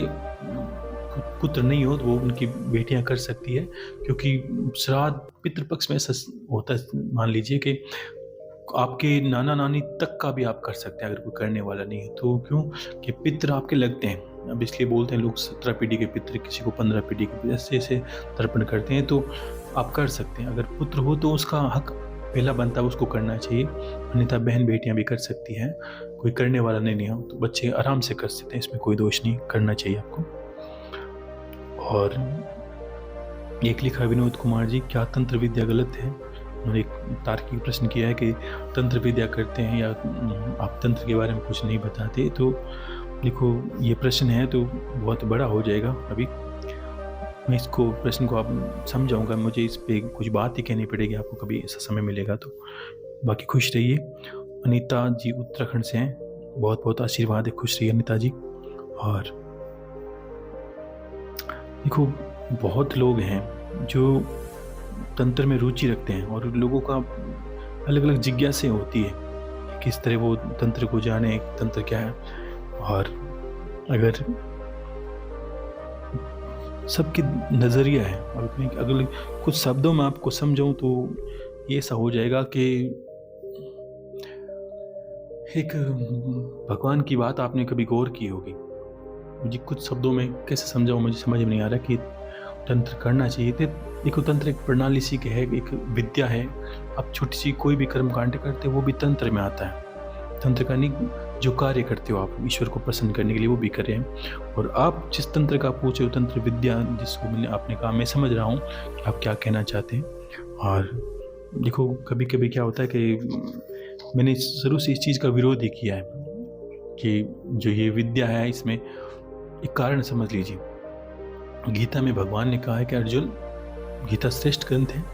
पुत्र नहीं हो तो वो उनकी बेटियां कर सकती है, क्योंकि श्राद्ध पितृपक्ष में ऐसा होता है, मान लीजिए कि आपके नाना नानी तक का भी आप कर सकते हैं अगर कोई करने वाला नहीं है तो। क्यों कि पितृ आपके लगते हैं, अब इसलिए बोलते हैं लोग 17 पीढ़ी के पितृ, किसी को 15 पीढ़ी के, ऐसे ऐसे तर्पण करते हैं, तो आप कर सकते हैं। अगर पुत्र हो तो उसका हक पहला बनता है, उसको करना चाहिए, अन्यथा बहन बेटियां भी कर सकती हैं। कोई करने वाला नहीं हो तो बच्चे आराम से कर सकते हैं, इसमें कोई दोष नहीं, करना चाहिए आपको। और एक लिखा विनोद कुमार जी, क्या तंत्र विद्या गलत है? उन्होंने एक तार्किक प्रश्न किया है कि तंत्र विद्या करते हैं या आप तंत्र के बारे में कुछ नहीं बताते। तो देखो ये प्रश्न है तो बहुत बड़ा हो जाएगा, अभी मैं इसको प्रश्न को आप समझाऊंगा, मुझे इस पे कुछ बात ही कहनी पड़ेगी आपको, कभी ऐसा समय मिलेगा तो। बाकी खुश रहिए। अनीता जी उत्तराखंड से हैं, बहुत बहुत आशीर्वाद है, खुश रहिए अनीता जी। और देखो बहुत लोग हैं जो तंत्र में रुचि रखते हैं और लोगों का अलग अलग जिज्ञासा होती है कि किस तरह वो तंत्र को जाने, तंत्र क्या है। और अगर सबकी नज़रिया है। और अगर कुछ शब्दों में आपको समझाऊँ तो ये ऐसा हो जाएगा कि एक भगवान की बात आपने कभी गौर की होगी। मुझे कुछ शब्दों में कैसे समझाऊँ, मुझे समझ में नहीं आ रहा कि तंत्र करना चाहिए थे। देखो, तंत्र एक प्रणाली सी के है, एक विद्या है। आप छोटी सी कोई भी कर्म कांड करते हो वो भी तंत्र में आता है। तंत्र का नहीं, जो कार्य करते हो आप ईश्वर को प्रसन्न करने के लिए वो भी कर रहे हैं। और आप जिस तंत्र का पूछे हो, तंत्र विद्या जिसको आपने कहा, मैं समझ रहा हूँ कि आप क्या कहना चाहते हैं। और देखो, कभी कभी क्या होता है कि मैंने शुरू से इस चीज़ का विरोध ही किया है कि जो ये विद्या है इसमें एक कारण समझ लीजिए। गीता में भगवान ने कहा है कि अर्जुन, गीता श्रेष्ठ ग्रंथ है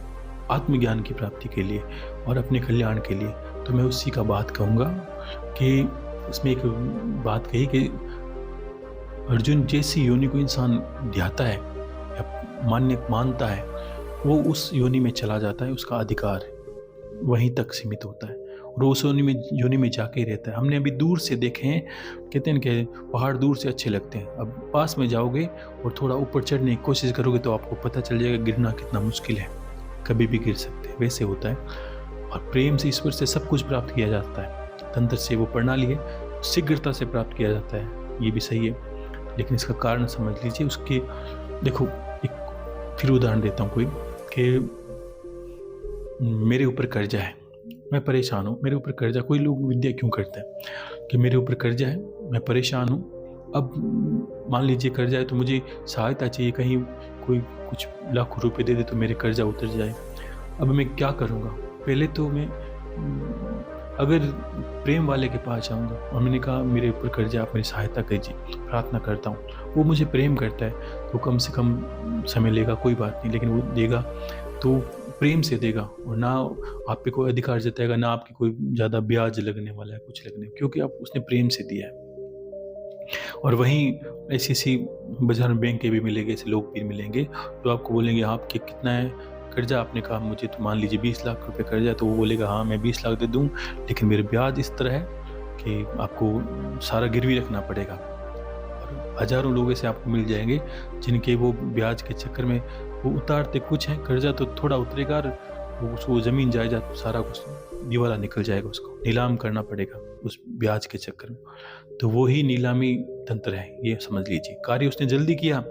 आत्मज्ञान की प्राप्ति के लिए और अपने कल्याण के लिए। तो मैं उसी का बात कहूँगा कि इसमें एक बात कही कि अर्जुन, जैसी योनि को इंसान ध्याता है या मानता है, वो उस योनि में चला जाता है, उसका अधिकार वहीं तक सीमित होता है और उस योनि में जाके ही रहता है। हमने अभी दूर से देखे हैं, कहते हैं कि पहाड़ दूर से अच्छे लगते हैं। अब पास में जाओगे और थोड़ा ऊपर चढ़ने की कोशिश करोगे तो आपको पता चल जाएगा गिरना कितना मुश्किल है, कभी भी गिर सकते हैं। वैसे होता है। और प्रेम से ईश्वर से सब कुछ प्राप्त किया जाता है। तंत्र से वो प्रणाली है, शीघ्रता से प्राप्त किया जाता है, ये भी सही है। लेकिन इसका कारण समझ लीजिए। उसके देखो, एक फिर उदाहरण देता हूँ कोई, कि मेरे ऊपर कर्जा है, मैं परेशान हूँ, मेरे ऊपर कर्जा। कोई लोग विद्या क्यों करते हैं कि मेरे ऊपर कर्जा है, मैं परेशान हूँ। अब मान लीजिए कर्जा है तो मुझे सहायता चाहिए, कहीं कोई कुछ लाखों रुपए दे दे तो मेरे कर्जा उतर जाए। अब मैं क्या करूँगा? पहले तो मैं अगर प्रेम वाले के पास जाऊँगा और मैंने कहा मेरे ऊपर कर्जा, आप मेरी सहायता कीजिए, प्रार्थना करता हूँ, वो मुझे प्रेम करता है तो कम से कम समय लेगा, कोई बात नहीं, लेकिन वो देगा तो प्रेम से देगा और ना आप पे कोई अधिकार जताएगा, ना आपकी कोई ज़्यादा ब्याज लगने वाला है, कुछ लगने, क्योंकि आप उसने प्रेम से दिया है। और वहीं ऐसी बाजार में बैंक के भी मिलेंगे, ऐसे लोग भी मिलेंगे तो आपको बोलेंगे आपके कितना है कर्जा। आपने कहा मुझे तो मान लीजिए 20 लाख रुपए कर्जा, तो वो बोलेगा हाँ मैं 20 लाख दे दूँ, लेकिन मेरे ब्याज इस तरह है कि आपको सारा गिरवी रखना पड़ेगा। और हज़ारों लोग ऐसे आपको मिल जाएंगे जिनके वो ब्याज के चक्कर में वो उतारते कुछ हैं, कर्जा तो थोड़ा उतरेगा और उसको ज़मीन जायदाद सारा कुछ दिवाला निकल जाएगा, उसको नीलाम करना पड़ेगा उस ब्याज के चक्कर में। तो वो ही नीलामी तंत्र है, ये समझ लीजिए। कार्य उसने जल्दी किया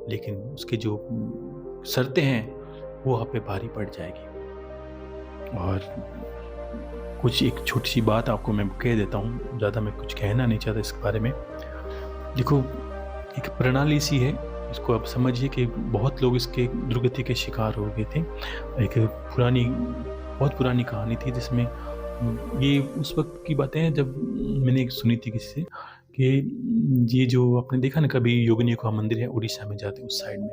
लेकिन उसके जो शर्तें हैं वो आप पे भारी पड़ जाएगी। और कुछ एक छोटी सी बात आपको मैं कह देता हूँ, ज़्यादा मैं कुछ कहना नहीं चाहता इस बारे में। देखो, एक प्रणाली सी है, इसको आप समझिए कि बहुत लोग इसके दुर्गति के शिकार हो गए थे। एक बहुत पुरानी कहानी थी जिसमें ये उस वक्त की बातें हैं जब मैंने एक सुनी थी किसी से कि ये जो आपने देखा ना कभी योगिनियों का मंदिर है उड़ीसा में जाते उस साइड में,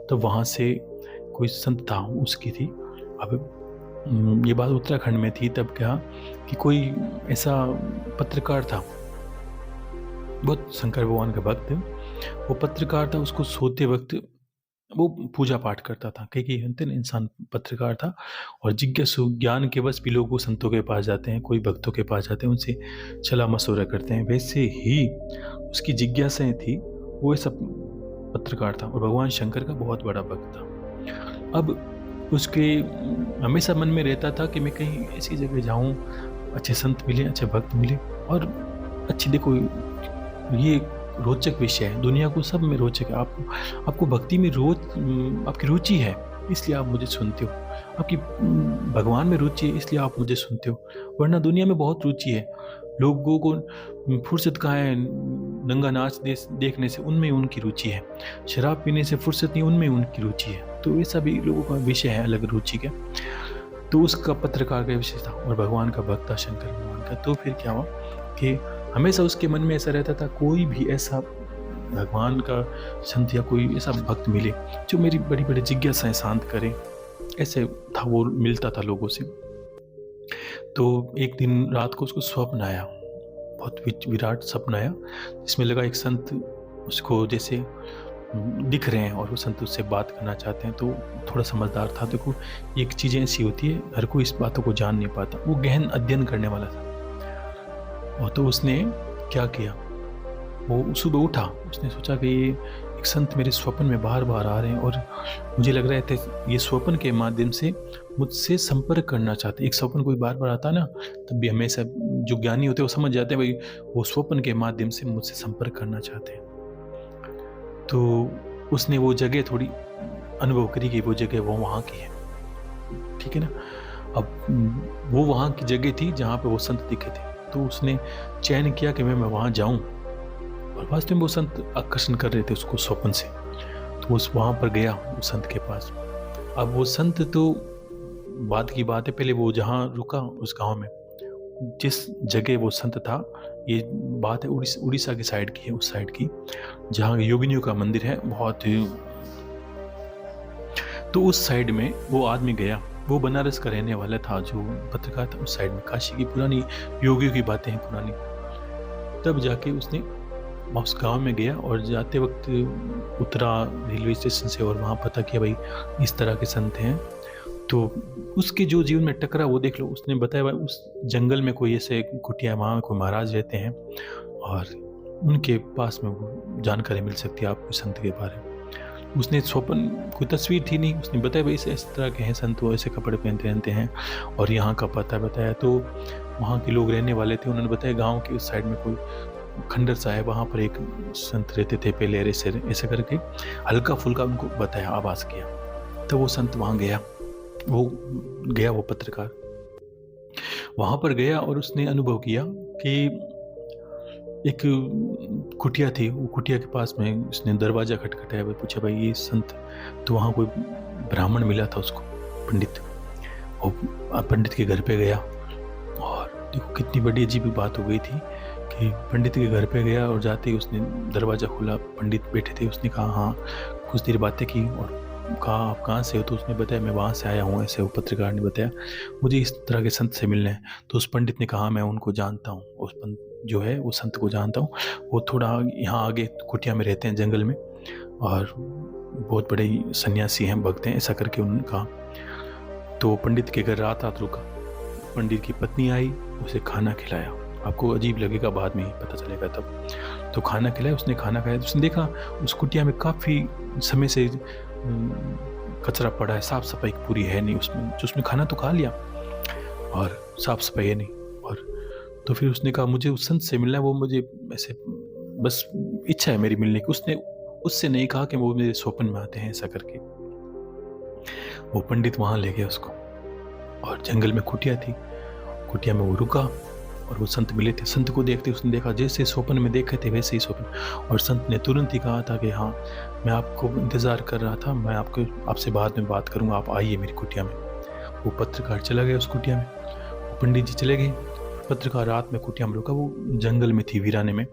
तो वहाँ से कोई संत था, उसकी थी। अब ये बात उत्तराखंड में थी। तब क्या कि कोई ऐसा पत्रकार था, बहुत शंकर भगवान का भक्त, वो पत्रकार था। उसको सोते वक्त वो पूजा पाठ करता था, क्योंकि इंसान पत्रकार था और जिज्ञासु, ज्ञान के बस भी लोग संतों के पास जाते हैं, कोई भक्तों के पास जाते हैं, उनसे सलाह मशवरा करते हैं। वैसे ही उसकी जिज्ञासाएं थी, वो ऐसा पत्रकार था और भगवान शंकर का बहुत बड़ा भक्त था। अब उसके हमेशा मन में रहता था कि मैं कहीं ऐसी जगह जाऊं, अच्छे संत मिले, अच्छे भक्त मिले और अच्छी, देखो ये रोचक विषय है, दुनिया को सब में रोचक है। आपको भक्ति में आपकी रुचि है इसलिए आप मुझे सुनते हो, आपकी भगवान में रुचि है इसलिए आप मुझे सुनते हो, वरना दुनिया में बहुत रुचि है। लोगों को फुर्सत कहाँ है नंगा नाच देखने से, उनमें उनकी रुचि है। शराब पीने से फुर्सत नहीं, उनमें उनकी रुचि है। तो ऐसा भी लोगों का विषय है, अलग रुचि का। तो उसका पत्रकार का विषय था और भगवान का भक्त था, शंकर भगवान का। तो फिर क्या हुआ कि हमेशा उसके मन में ऐसा रहता था कोई भी ऐसा भगवान का संत या कोई ऐसा भक्त मिले जो मेरी बड़ी बड़ी जिज्ञासाएं शांत करे। ऐसे था, वो मिलता था लोगों से। तो एक दिन रात को उसको स्वप्न आया, बहुत विराट सपना आया, जिसमें लगा एक संत उसको जैसे दिख रहे हैं और वो संत उससे बात करना चाहते हैं। तो थोड़ा समझदार था। देखो, एक चीज़ें ऐसी होती है, हर कोई इस बातों को जान नहीं पाता। वो गहन अध्ययन करने वाला था। और तो उसने क्या किया, वो सुबह उठा, उसने सोचा कि एक संत मेरे स्वप्न में बार-बार आ रहे हैं और मुझे लग रहा है ये स्वप्न के माध्यम से मुझसे संपर्क करना चाहते हैं। एक स्वप्न कोई बार-बार आता है ना, तब भी हमेशा जो ज्ञानी होते हैं वो समझ जाते हैं भाई वो स्वप्न के माध्यम से मुझसे संपर्क करना चाहते हैं। तो उसने वो जगह थोड़ी अनुभव करी कि वो जगह वो वहाँ की है, ठीक है ना। अब वो वहाँ की जगह थी जहाँ पे वो संत दिखे थे, तो उसने चयन किया कि मैं वहाँ जाऊँ और वास्तव में वो संत आकर्षण कर रहे थे उसको स्वप्न से, तो उस वहाँ पर गया उस संत के पास। अब वो संत तो बाद की बात है, पहले वो जहाँ रुका उस गाँव में, जिस जगह वो संत था, ये बात है उड़ीसा की साइड की है, उस साइड की जहाँ योगिनियों का मंदिर है बहुत। तो उस साइड में वो आदमी गया, वो बनारस का रहने वाला था जो पत्रकार था उस साइड में, काशी की पुरानी योगियों की बातें हैं पुरानी। तब जाके उसने उस गाँव में गया और जाते वक्त उतरा रेलवे स्टेशन से और वहाँ पता किया भाई इस तरह के संत हैं। तो उसके जो जीवन में टकरा वो देख लो, उसने बताया भाई उस जंगल में कोई ऐसे कुटिया, वहाँ कोई महाराज रहते हैं और उनके पास में वो जानकारी मिल सकती है आपको संत के बारे में। उसने स्वप्न, कोई तस्वीर थी नहीं, उसने बताया भाई इस तरह के हैं संत, वो ऐसे कपड़े पहनते हैं और यहाँ का पता बताया। तो वहाँ के लोग रहने वाले थे, उन्होंने बताया गांव के उस साइड में कोई खंडर सा है, वहाँ पर एक संत रहते थे पहले, ऐसे करके हल्का फुल्का उनको बताया, आवाज़ किया। तो वो संत वहाँ गया, वो पत्रकार वहाँ पर गया और उसने अनुभव किया कि एक कुटिया थी, वो कुटिया के पास में उसने दरवाज़ा खटखटाया, भाई पूछा भाई ये संत, तो वहाँ कोई ब्राह्मण मिला था उसको, पंडित। और पंडित के घर पे गया और देखो कितनी बड़ी अजीब बात हो गई थी कि पंडित के घर पे गया और जाते ही उसने दरवाज़ा खोला, पंडित बैठे थे। उसने कहा हाँ, कुछ देर बातें की और कहा आप कहाँ से हो, तो उसने बताया मैं वहाँ से आया हूँ, ऐसे। वो पत्रकार ने बताया मुझे इस तरह के संत से मिलना है। तो उस पंडित ने कहा मैं उनको जानता हूँ, उस जो है वो संत को जानता हूँ, वो थोड़ा यहाँ आगे कुटिया में रहते हैं जंगल में और बहुत बड़े सन्यासी हैं, भक्त हैं, ऐसा करके उन्होंने कहा। तो पंडित के घर रात रुका, पंडित की पत्नी आई, उसे खाना खिलाया। आपको अजीब लगेगा, बाद में ही पता चलेगा तब। तो खाना खिलाया, उसने खाना खाया, उसने देखा उस कुटिया में काफ़ी समय से कचरा पड़ा है, साफ़ सफाई पूरी है नहीं उसमें, जो उसने खाना तो खा लिया और साफ़ सफाई है नहीं। और तो फिर उसने कहा मुझे उस संत से मिलना है, वो मुझे ऐसे बस इच्छा है मेरी मिलने की। उसने उससे नहीं कहा कि वो मेरे स्वप्न में आते हैं, ऐसा करके। वो पंडित वहाँ ले गया उसको और जंगल में कुटिया थी, कुटिया में वो रुका और वो संत मिले थे। संत को देखते उसने देखा जैसे स्वप्न में देखे थे वैसे ही स्वप्न, और संत ने तुरंत ही कहा था कि हाँ मैं आपको इंतज़ार कर रहा था, मैं आपसे बाद में बात करूँगा, आप आइए मेरी कुटिया में। वो पत्रकार चला गया उस कुटिया में, वो पंडित जी चले गए, पत्रकार रात में कुटिया में रुका। वो जंगल में थी, वीराने में,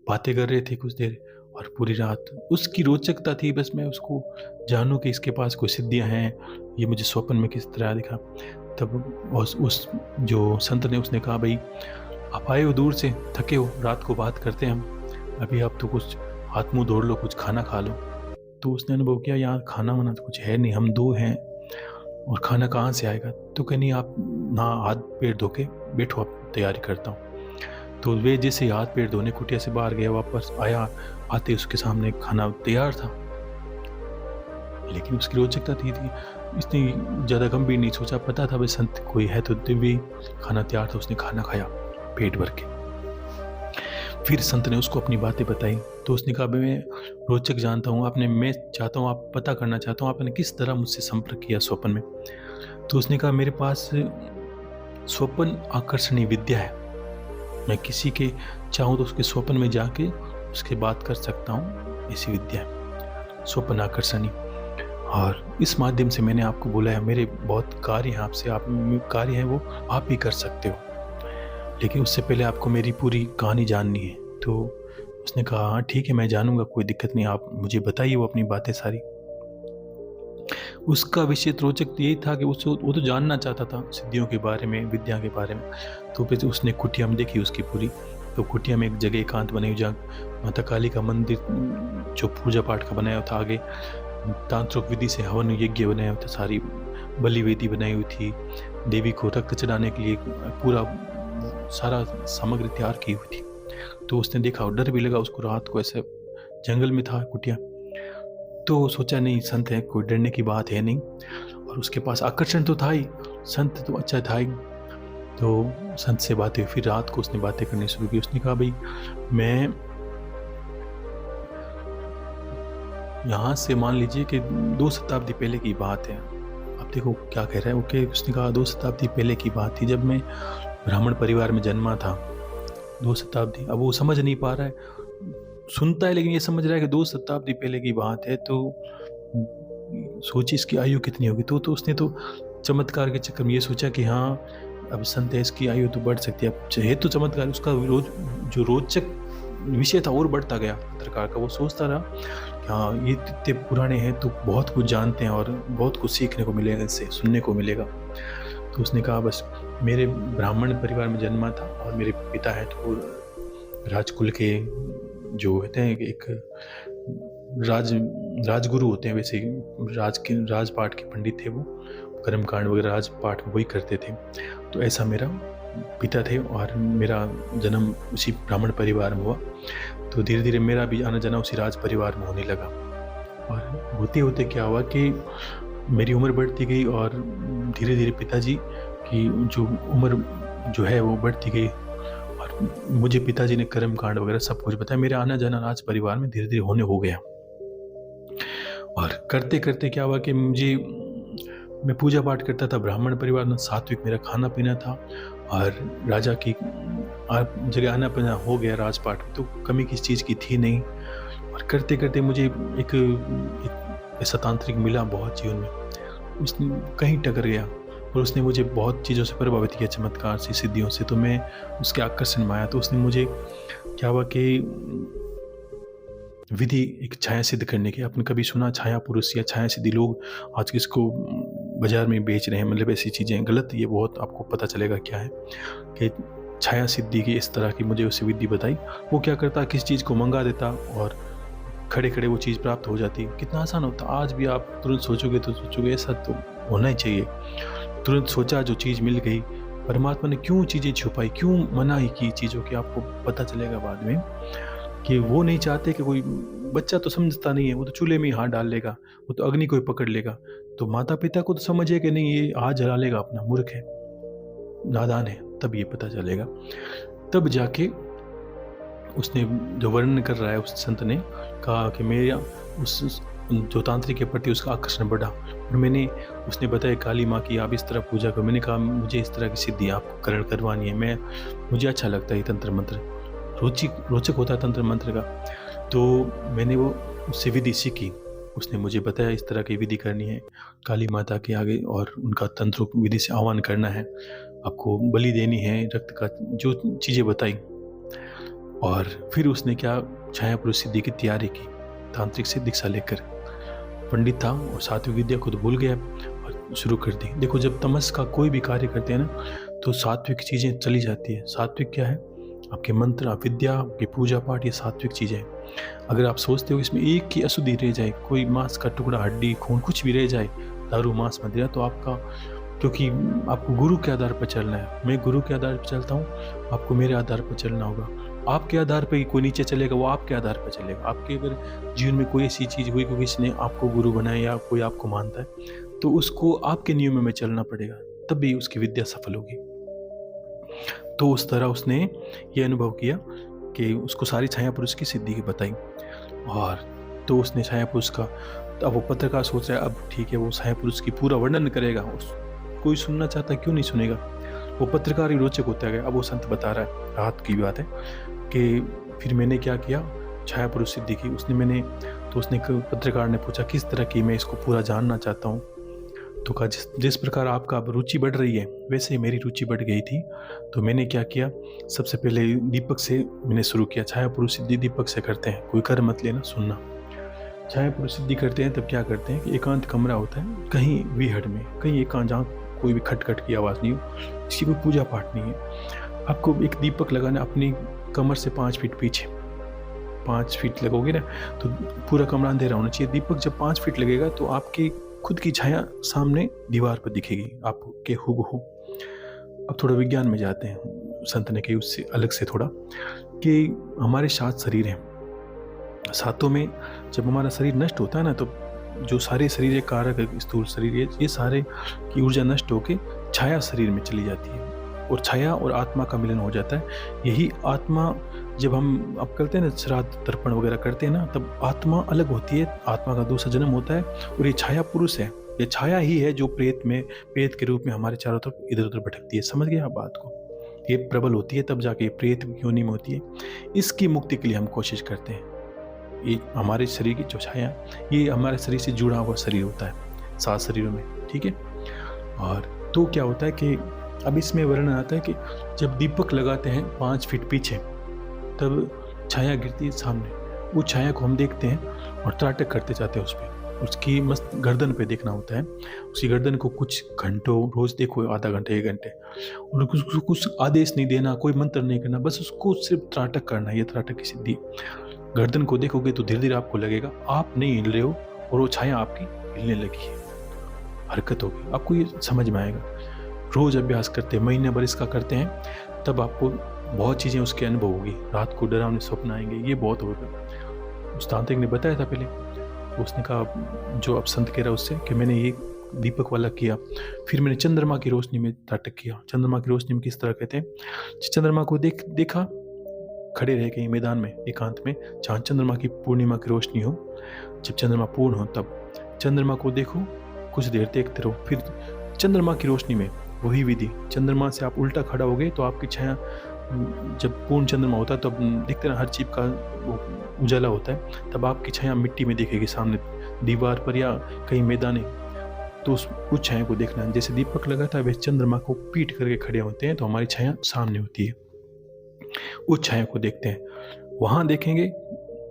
बातें कर रहे थे कुछ देर और पूरी रात उसकी रोचकता थी, बस मैं उसको जानूं कि इसके पास कोई सिद्धियां हैं, ये मुझे स्वप्न में किस तरह दिखा। तब उस जो संत ने उसने कहा भाई आप आए हो दूर से, थके हो, रात को बात करते हैं हम, अभी आप तो कुछ हाथ मुंह धो लो, कुछ खाना खा लो। तो उसने अनुभव किया यहाँ खाना वाना तो कुछ है नहीं, हम दो हैं और खाना कहाँ से आएगा। तो कह नहीं आप ना हाथ पैर धो के बैठो, आप तैयारी करता हूँ। तो वे जैसे हाथ पैर धोने कुटिया से बाहर गया, वापस आया, आते उसके सामने खाना तैयार था, लेकिन उसकी रोचकता थी इतनी ज़्यादा गंभीर नहीं सोचा, पता था भाई संत कोई है तो दिव्य। खाना तैयार था, उसने खाना खाया पेट भर के। फिर संत ने उसको अपनी बातें बताई, तो उसने कहा मैं रोचक जानता हूँ आपने, मैं चाहता हूँ आप पता करना चाहता हूँ आपने किस तरह मुझसे संपर्क किया स्वप्न में। तो उसने कहा मेरे पास स्वप्न आकर्षणी विद्या है, मैं किसी के चाहूँ तो उसके स्वप्न में जाके उसके बात कर सकता हूँ, ऐसी विद्या है स्वप्न आकर्षणी। और इस माध्यम से मैंने आपको बोला है, मेरे बहुत कार्य हैं आपसे, आप कार्य हैं वो आप भी कर सकते हो, लेकिन उससे पहले आपको मेरी पूरी कहानी जाननी है। तो उसने कहा हाँ ठीक है मैं जानूंगा, कोई दिक्कत नहीं, आप मुझे बताइए वो अपनी बातें सारी। उसका विषय रोचक यही था कि वो तो जानना चाहता था सिद्धियों के बारे में, विद्या के बारे में। तो फिर उसने कुटिया में देखी उसकी पूरी, तो कुटिया में एक जगह एकांत बनी हुई जहाँ माता काली का मंदिर जो पूजा पाठ का बनाया था, आगे तांत्रिक विधि से हवन यज्ञ बनाया हुआ था, सारी बलि वेदी बनाई हुई थी, देवी को रक्त चढ़ाने के लिए पूरा सारा सामग्री तैयार की हुई थी। तो उसने देखा और डर भी लगा उसको, रात को ऐसे जंगल में था कुटिया। तो सोचा नहीं संत है, कोई डरने की बात है नहीं, और उसके पास आकर्षण तो था ही, संत तो अच्छा था ही। तो संत से बातें, फिर रात को उसने बातें करनी शुरू की। उसने कहा भाई मैं यहाँ से मान लीजिए कि 2 शताब्दी पहले की बात है। अब देखो क्या कह रहा है। ओके, उसने कहा 2 शताब्दी पहले की बात थी जब मैं ब्राह्मण परिवार में जन्मा था। 2 शताब्दी, अब वो समझ नहीं पा रहा है, सुनता है लेकिन ये समझ रहा है कि 2 शताब्दी पहले की बात है। तो सोचिए इसकी आयु कितनी होगी। तो उसने तो चमत्कार के चक्कर में ये सोचा कि हाँ अब संत है, इसकी आयु तो बढ़ सकती है। अब है तो चमत्कार, उसका जो रोचक विषय था और बढ़ता गया पत्रकार का। वो सोचता रहा कि हाँ ये इतने पुराने हैं तो बहुत कुछ जानते हैं और बहुत कुछ सीखने को मिलेगा, इससे सुनने को मिलेगा। तो उसने कहा बस मेरे ब्राह्मण परिवार में जन्मा था और मेरे पिता है तो राजकुल के जो होते हैं एक राजगुरु होते हैं, वैसे राजपाट के पंडित थे वो, कर्मकांड वगैरह राजपाट वही करते थे। तो ऐसा मेरा पिता थे और मेरा जन्म उसी ब्राह्मण परिवार में हुआ। तो धीरे धीरे मेरा भी आना जाना उसी राज परिवार में होने लगा। और होते होते क्या हुआ कि मेरी उम्र बढ़ती गई और धीरे धीरे पिताजी की जो उम्र जो है वो बढ़ती गई, और मुझे पिताजी ने कर्म कांड वगैरह सब कुछ बताया। मेरा आना जाना राज परिवार में धीरे धीरे होने हो गया। और करते करते क्या हुआ कि मैं पूजा पाठ करता था ब्राह्मण परिवार में, सात्विक मेरा खाना पीना था, और राजा की जगह आना पीना हो गया राजपाट में, तो कमी किस चीज़ की थी नहीं। और करते करते मुझे एक ऐसा तांत्रिक मिला बहुत जीवन में, उसने कहीं टकर गया और उसने मुझे बहुत चीज़ों से प्रभावित किया, चमत्कार से, सिद्धियों से। तो मैं उसके आकर्षण में आया। तो उसने मुझे क्या हुआ कि विधि एक छाया सिद्ध करने की, आपने कभी सुना छाया पुरुष या छाया सिद्धि? लोग आज किसको बाजार में बेच रहे हैं, मतलब ऐसी चीज़ें गलत, ये बहुत आपको पता चलेगा क्या है कि छाया सिद्धि की इस तरह की मुझे उसे विधि बताई। वो क्या करता, किस चीज़ को मंगा देता और खड़े खड़े वो चीज़ प्राप्त हो जाती। कितना आसान होता। आज भी आप तुरंत सोचोगे तो सोचोगे ऐसा तो होना ही चाहिए। तुरंत सोचा, जो चीज़ मिल गई। परमात्मा ने क्यों चीज़ें छुपाई, क्यों मनाही की चीज़ों की, आपको पता चलेगा बाद में कि वो नहीं चाहते कि कोई बच्चा तो समझता नहीं है, वो तो चूल्हे में ही हाथ डाल लेगा, वो तो अग्नि को ही पकड़ लेगा। तो माता पिता को तो समझे कि नहीं ये हाथ जला लेगा, अपना मूर्ख है, नादान है, तब ये पता चलेगा। तब जाके उसने जो वर्णन कर रहा है उस संत ने कहा कि मेरा उस जो तांत्रिक के प्रति उसका आकर्षण बढ़ा। और उसने बताया काली माँ की आप इस तरह पूजा करो। मैंने कहा मुझे इस तरह की सिद्धि आपको करण करवानी है, मुझे अच्छा लगता है तंत्र मंत्र, रोचक होता है तंत्र मंत्र का। तो मैंने वो उससे विधि सीखी। उसने मुझे बताया इस तरह की विधि करनी है काली माता के आगे, और उनका तंत्र विधि से आह्वान करना है, आपको बलि देनी है, रक्त का, जो चीज़ें बताई। और फिर उसने क्या, छाया पुरुष सिद्धि की तैयारी की, तांत्रिक से दीक्षा लेकर। पंडित था और सात्विक विद्या खुद भूल गया और शुरू कर दी। देखो जब तमस का कोई भी कार्य करते हैं ना, तो सात्विक चीज़ें चली जाती है। सात्विक क्या है, आपके मंत्र, आप विद्या, आपकी पूजा पाठ, ये सात्विक चीज़ें हैं। अगर आप सोचते हो इसमें एक की अशुद्धि रह जाए, कोई मांस का टुकड़ा, हड्डी, खून कुछ भी रह जाए, दारू, मांस, मदिरा, तो आपका, क्योंकि आपको गुरु के आधार पर चलना है, मैं गुरु के आधार पर चलता हूँ, आपको मेरे आधार पर चलना होगा। आपके आधार पर कोई नीचे चलेगा, वो आपके आधार पर चलेगा। आपके अगर जीवन में कोई ऐसी चीज़ हुई कि किसी ने आपको गुरु बनाया या कोई आपको मानता है, तो उसको आपके नियमों में चलना पड़ेगा, तब भी उसकी विद्या सफल होगी। तो उस तरह उसने ये अनुभव किया कि उसको सारी छाया पुरुष की सिद्धि की बताई। और तो उसने छाया पुरुष का, तो अब वो पत्रकार सोच रहा है अब ठीक है वो छाया पुरुष की पूरा वर्णन करेगा, कोई सुनना चाहता है, क्यों नहीं सुनेगा। वो पत्रकार ही रोचक होता गया। अब वो संत बता रहा है, रात की बात है, कि फिर मैंने क्या किया, छाया पुरुष सिद्धि की। उसने पत्रकार ने पूछा किस तरह की, मैं इसको पूरा जानना चाहता हूँ। तो कहा जिस प्रकार आपका रुचि बढ़ रही है वैसे मेरी रुचि बढ़ गई थी। तो मैंने क्या किया, सबसे पहले दीपक से मैंने शुरू किया। छाया पुरुष सिद्धि दीपक से करते हैं, कोई कर मत लेना, सुनना। छाया पुरुष सिद्धि करते हैं तब क्या करते हैं कि एकांत कमरा होता है, कहीं भी हट में, कहीं एकांत, जहाँ कोई भी खटखट की आवाज़ नहीं हो, इसकी कोई पूजा पाठ नहीं है। आपको एक दीपक लगाना अपनी कमर से 5 फीट पीछे, 5 फीट लगोगे ना तो पूरा कमरा अंधेरा होना चाहिए। दीपक जब 5 फीट लगेगा तो आपकी खुद की छाया सामने दीवार पर दिखेगी आपके हूबहू। अब थोड़ा विज्ञान में जाते हैं, संत ने कही उससे अलग से थोड़ा, कि हमारे 7 शरीर हैं, सातों में जब हमारा शरीर नष्ट होता है ना, तो जो सारे शरीर के कारक, स्थूल शरीर, ये सारे की ऊर्जा नष्ट होके छाया शरीर में चली जाती है और छाया और आत्मा का मिलन हो जाता है। यही आत्मा, जब हम अब करते हैं ना श्राद्ध तर्पण वगैरह करते हैं ना, तब आत्मा अलग होती है, आत्मा का दूसरा जन्म होता है और ये छाया पुरुष है। ये छाया ही है जो प्रेत के रूप में हमारे चारों तरफ इधर उधर भटकती है। समझ गए आप बात को? ये प्रबल होती है तब जाके प्रेत योनि में होती है। इसकी मुक्ति के लिए हम कोशिश करते हैं। ये हमारे शरीर की जो छाया, ये हमारे शरीर से जुड़ा हुआ शरीर होता है 7 शरीरों में, ठीक है। और तो क्या होता है कि अब इसमें वर्णन आता है कि जब दीपक लगाते हैं 5 फीट पीछे, तब छाया गिरती है सामने। वो छाया को हम देखते हैं और त्राटक करते जाते हैं उस पर। उसकी मस्त गर्दन पे देखना होता है। उसकी गर्दन को कुछ घंटों रोज देखो, आधा घंटे 1 घंटे, और कुछ आदेश नहीं देना, कोई मंत्र नहीं करना, बस उसको सिर्फ त्राटक करना है। ये त्राटक की सिद्धि। गर्दन को देखोगे तो धीरे धीरे आपको लगेगा आप नहीं हिल रहे हो और वो छाया आपकी हिलने लगी है, हरकत होगी, आपको ये समझ में आएगा। रोज अभ्यास करते हैं, महीने भर इसका करते हैं, तब आपको बहुत चीज़ें उसके अनुभव होगी। रात को डरावने स्वप्न आएंगे, ये बहुत होगा। उस तांत्रिक ने बताया था पहले, तो उसने कहा, जो अब संत कह रहा उससे, कि मैंने ये दीपक वाला किया, फिर मैंने चंद्रमा की रोशनी में त्राटक किया। चंद्रमा की रोशनी में किस तरह कहते हैं, चंद्रमा को देखा, खड़े रहे कहीं मैदान में एकांत में, जहाँ चंद्रमा की पूर्णिमा की रोशनी हो। जब चंद्रमा पूर्ण हो तब चंद्रमा को देखो, कुछ देर देखते रहो, फिर चंद्रमा की रोशनी में वही विधि। चंद्रमा से आप उल्टा खड़ा हो गए तो आपकी छाया, जब पूर्ण चंद्रमा होता है तब दिखते ना, हर चीज का वो उजाला होता है, तब आपकी छाया मिट्टी में दिखेगी सामने दीवार पर या कहीं मैदान। तो उस छाया को देखना है। जैसे दीपक लगाता है वैसे चंद्रमा को पीट करके खड़े होते हैं, तो हमारी छाया सामने होती है। उस छाया को देखते हैं, वहां देखेंगे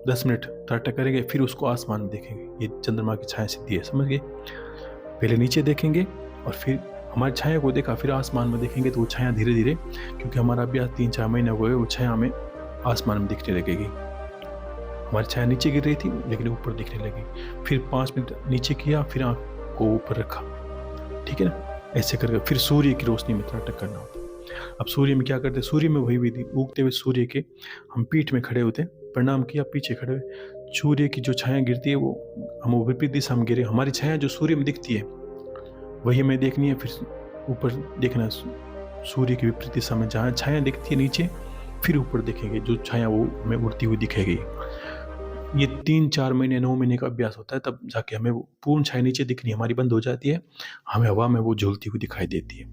10 मिनट त्राटक करेंगे, फिर उसको आसमान में देखेंगे। ये चंद्रमा की छाया सिद्धि है, समझ गए। पहले नीचे देखेंगे और फिर हमारी छाया को देखा, फिर आसमान में देखेंगे, तो वो छाया धीरे धीरे, क्योंकि हमारा अभ्यास 3-4 महीने हो गए, वो छाया हमें आसमान में दिखने लगेगी। हमारी छाया नीचे गिर रही थी लेकिन ऊपर दिखने लगी। फिर 5 मिनट नीचे किया, फिर आँख को ऊपर रखा, ठीक है ना। ऐसे करके फिर सूर्य की रोशनी में त्राटक करना होता है। अब सूर्य में क्या करते हैं, सूर्य में वही विधि, उगते हुए सूर्य के हम पीठ में खड़े होते हैं, प्रणाम किया, पीछे खड़े हुए, सूर्य की जो छाया गिरती है वो हम विपरीत दिशा में गिरे। हमारी छाया जो सूर्य में दिखती है वही हमें देखनी है, फिर ऊपर देखना सूर्य की विपरीत दिशा में, जहाँ छाया दिखती है नीचे, फिर ऊपर देखेंगे, जो छाया वो हमें उड़ती हुई दिखेगी। ये 3-4 महीने 9 महीने का अभ्यास होता है, तब जाके हमें वो पूर्ण छाया नीचे दिखनी हमारी बंद हो जाती है, हमें हवा में वो झूलती हुई दिखाई देती है।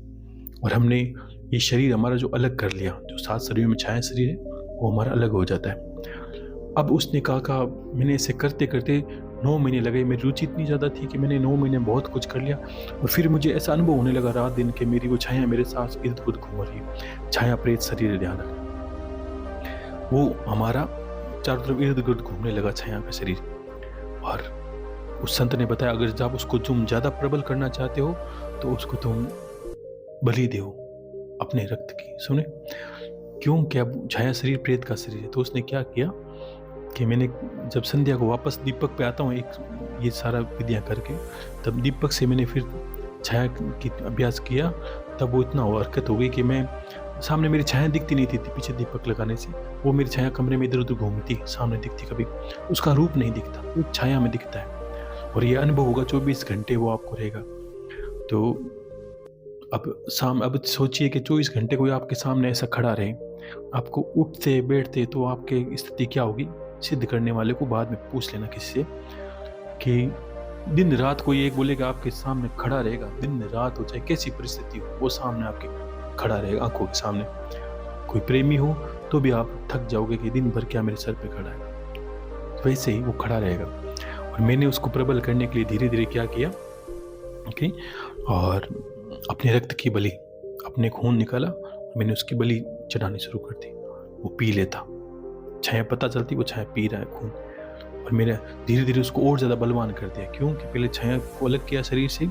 और हमने ये शरीर हमारा जो अलग कर लिया, जो 7 शरीरों में छाया शरीर है वो हमारा अलग हो जाता है। अब उसने कहा मैंने ऐसे करते करते 9 महीने लगे, मेरी रुचि इतनी ज़्यादा थी कि मैंने 9 महीने बहुत कुछ कर लिया, और फिर मुझे ऐसा अनुभव होने लगा रात दिन कि मेरी वो छाया मेरे साथ इर्द गिर्द घूम रही है। छाया प्रेत शरीर, ध्यान रखना, वो हमारा चारों तरफ इर्द गिर्द घूमने लगा छाया का शरीर। और उस संत ने बताया, अगर जब उसको तुम ज़्यादा प्रबल करना चाहते हो तो उसको तुम बलि दो अपने रक्त की। सुने क्यों, क्या छाया शरीर प्रेत का शरीर है। तो उसने क्या किया कि मैंने जब संध्या को वापस दीपक पे आता हूँ, एक ये सारा विधियाँ करके, तब दीपक से मैंने फिर छाया की अभ्यास किया, तब वो इतना हरकत हो गई कि मैं सामने मेरी छाया दिखती नहीं थी पीछे दीपक लगाने से। वो मेरी छाया कमरे में इधर उधर घूमती, सामने दिखती, कभी उसका रूप नहीं दिखता, वो छाया में दिखता है। और ये अनुभव होगा 24 घंटे वो आपको रहेगा। तो अब सोचिए कि 24 घंटे कोई आपके सामने ऐसा खड़ा रहे, आपको उठते बैठते, तो आपकी स्थिति क्या होगी। सिद्ध करने वाले को बाद में पूछ लेना किसी से कि दिन रात कोई एक बोलेगा आपके सामने खड़ा रहेगा, दिन रात हो चाहे कैसी परिस्थिति हो, वो सामने आपके खड़ा रहेगा, आंखों के सामने। कोई प्रेमी हो तो भी आप थक जाओगे कि दिन भर क्या मेरे सर पे खड़ा है, वैसे ही वो खड़ा रहेगा। और मैंने उसको प्रबल करने के लिए धीरे धीरे क्या किया, ओके, और अपने रक्त की बलि, अपने खून निकाला, मैंने उसकी बलि चढ़ानी शुरू कर दी। वो पी लेता, छाया पता चलती वो छाया पी रहा है खून, और मैंने धीरे धीरे उसको और ज़्यादा बलवान कर दिया। क्यों कि पहले छाया को अलग किया शरीर से,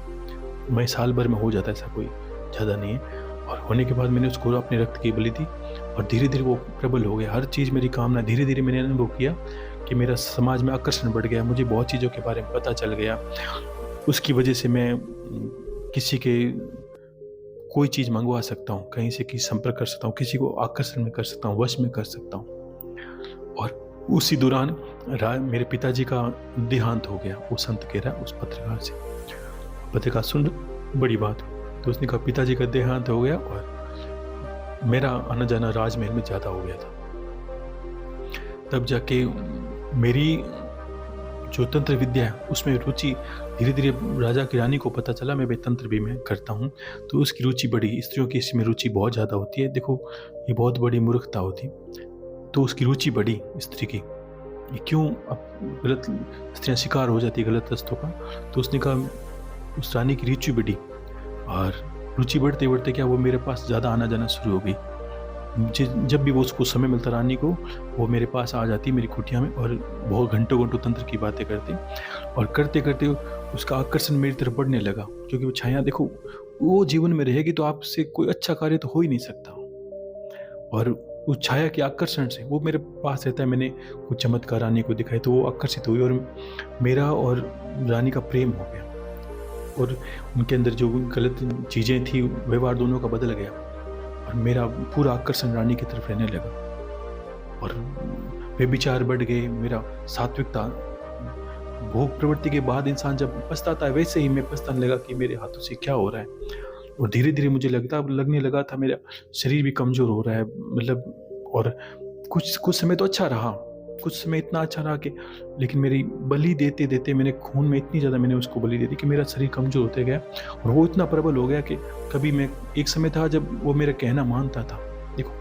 मैं साल भर में हो जाता, ऐसा कोई ज़्यादा नहीं है। और होने के बाद मैंने उसको अपने रक्त की बलि दी, और धीरे धीरे वो प्रबल हो गया। हर चीज़ मेरी कामना, धीरे धीरे मैंने अनुभव किया कि मेरा समाज में आकर्षण बढ़ गया, मुझे बहुत चीज़ों के बारे में पता चल गया। उसकी वजह से मैं किसी के कोई चीज़ मंगवा सकता हूँ, कहीं से किसी संपर्क कर सकता हूँ, किसी को आकर्षण में कर सकता हूँ, वश में कर सकता हूँ। और उसी दौरान मेरे पिताजी का देहांत हो गया, वो संत कह रहा है उस पत्रकार से। पत्रकार सुन, बड़ी बात। तो उसने कहा पिताजी का देहांत हो गया और मेरा आना जाना राजमहल में ज़्यादा हो गया था। तब जाके मेरी जो तंत्र विद्या है उसमें रुचि धीरे धीरे, राजा की रानी को पता चला मैं तंत्र भी मैं करता हूँ, तो उसकी रुचि बढ़ी। स्त्रियों की इसमें रुचि बहुत ज़्यादा होती है, देखो ये बहुत बड़ी मूर्खता होती। तो उसकी रुचि बढ़ी स्त्री की, ये क्यों अब गलत स्त्रियाँ शिकार हो जाती है गलत रस्तों का। तो उसने कहा उस रानी की रुचि बढ़ी, और रुचि बढ़ते बढ़ते क्या वो मेरे पास ज़्यादा आना जाना शुरू हो गई। जब भी वो उसको समय मिलता रानी को, वो मेरे पास आ जाती मेरी कुटिया में, और बहुत घंटों घंटों तंत्र की बातें करते, और करते करते उसका आकर्षण मेरी तरफ बढ़ने लगा। क्योंकि वो छाया देखो, वो जीवन में रहेगी तो आपसे कोई अच्छा कार्य तो हो ही नहीं सकता। और उस छाया के आकर्षण से वो मेरे पास रहता है। मैंने कुछ चमत्कार रानी को दिखाई तो वो आकर्षित हुई, और मेरा और रानी का प्रेम हो गया, और उनके अंदर जो गलत चीज़ें थी व्यवहार दोनों का बदल गया, और मेरा पूरा आकर्षण रानी की तरफ रहने लगा, और वे विचार बढ़ गए। मेरा सात्विकता, भोग प्रवृत्ति के बाद इंसान जब पछताता है, वैसे ही मैं पछताने लगा कि मेरे हाथों से क्या हो रहा है। और धीरे धीरे मुझे लगने लगा था मेरा शरीर भी कमज़ोर हो रहा है, मतलब। और कुछ समय तो अच्छा रहा, कुछ समय इतना अच्छा रहा कि, लेकिन मेरी बलि देते देते मैंने खून में इतनी ज़्यादा मैंने उसको बलि दे दी कि मेरा शरीर कमज़ोर होते गया, और वो इतना प्रबल हो गया कि कभी मैं, एक समय था जब वो मेरा कहना मानता था। देखो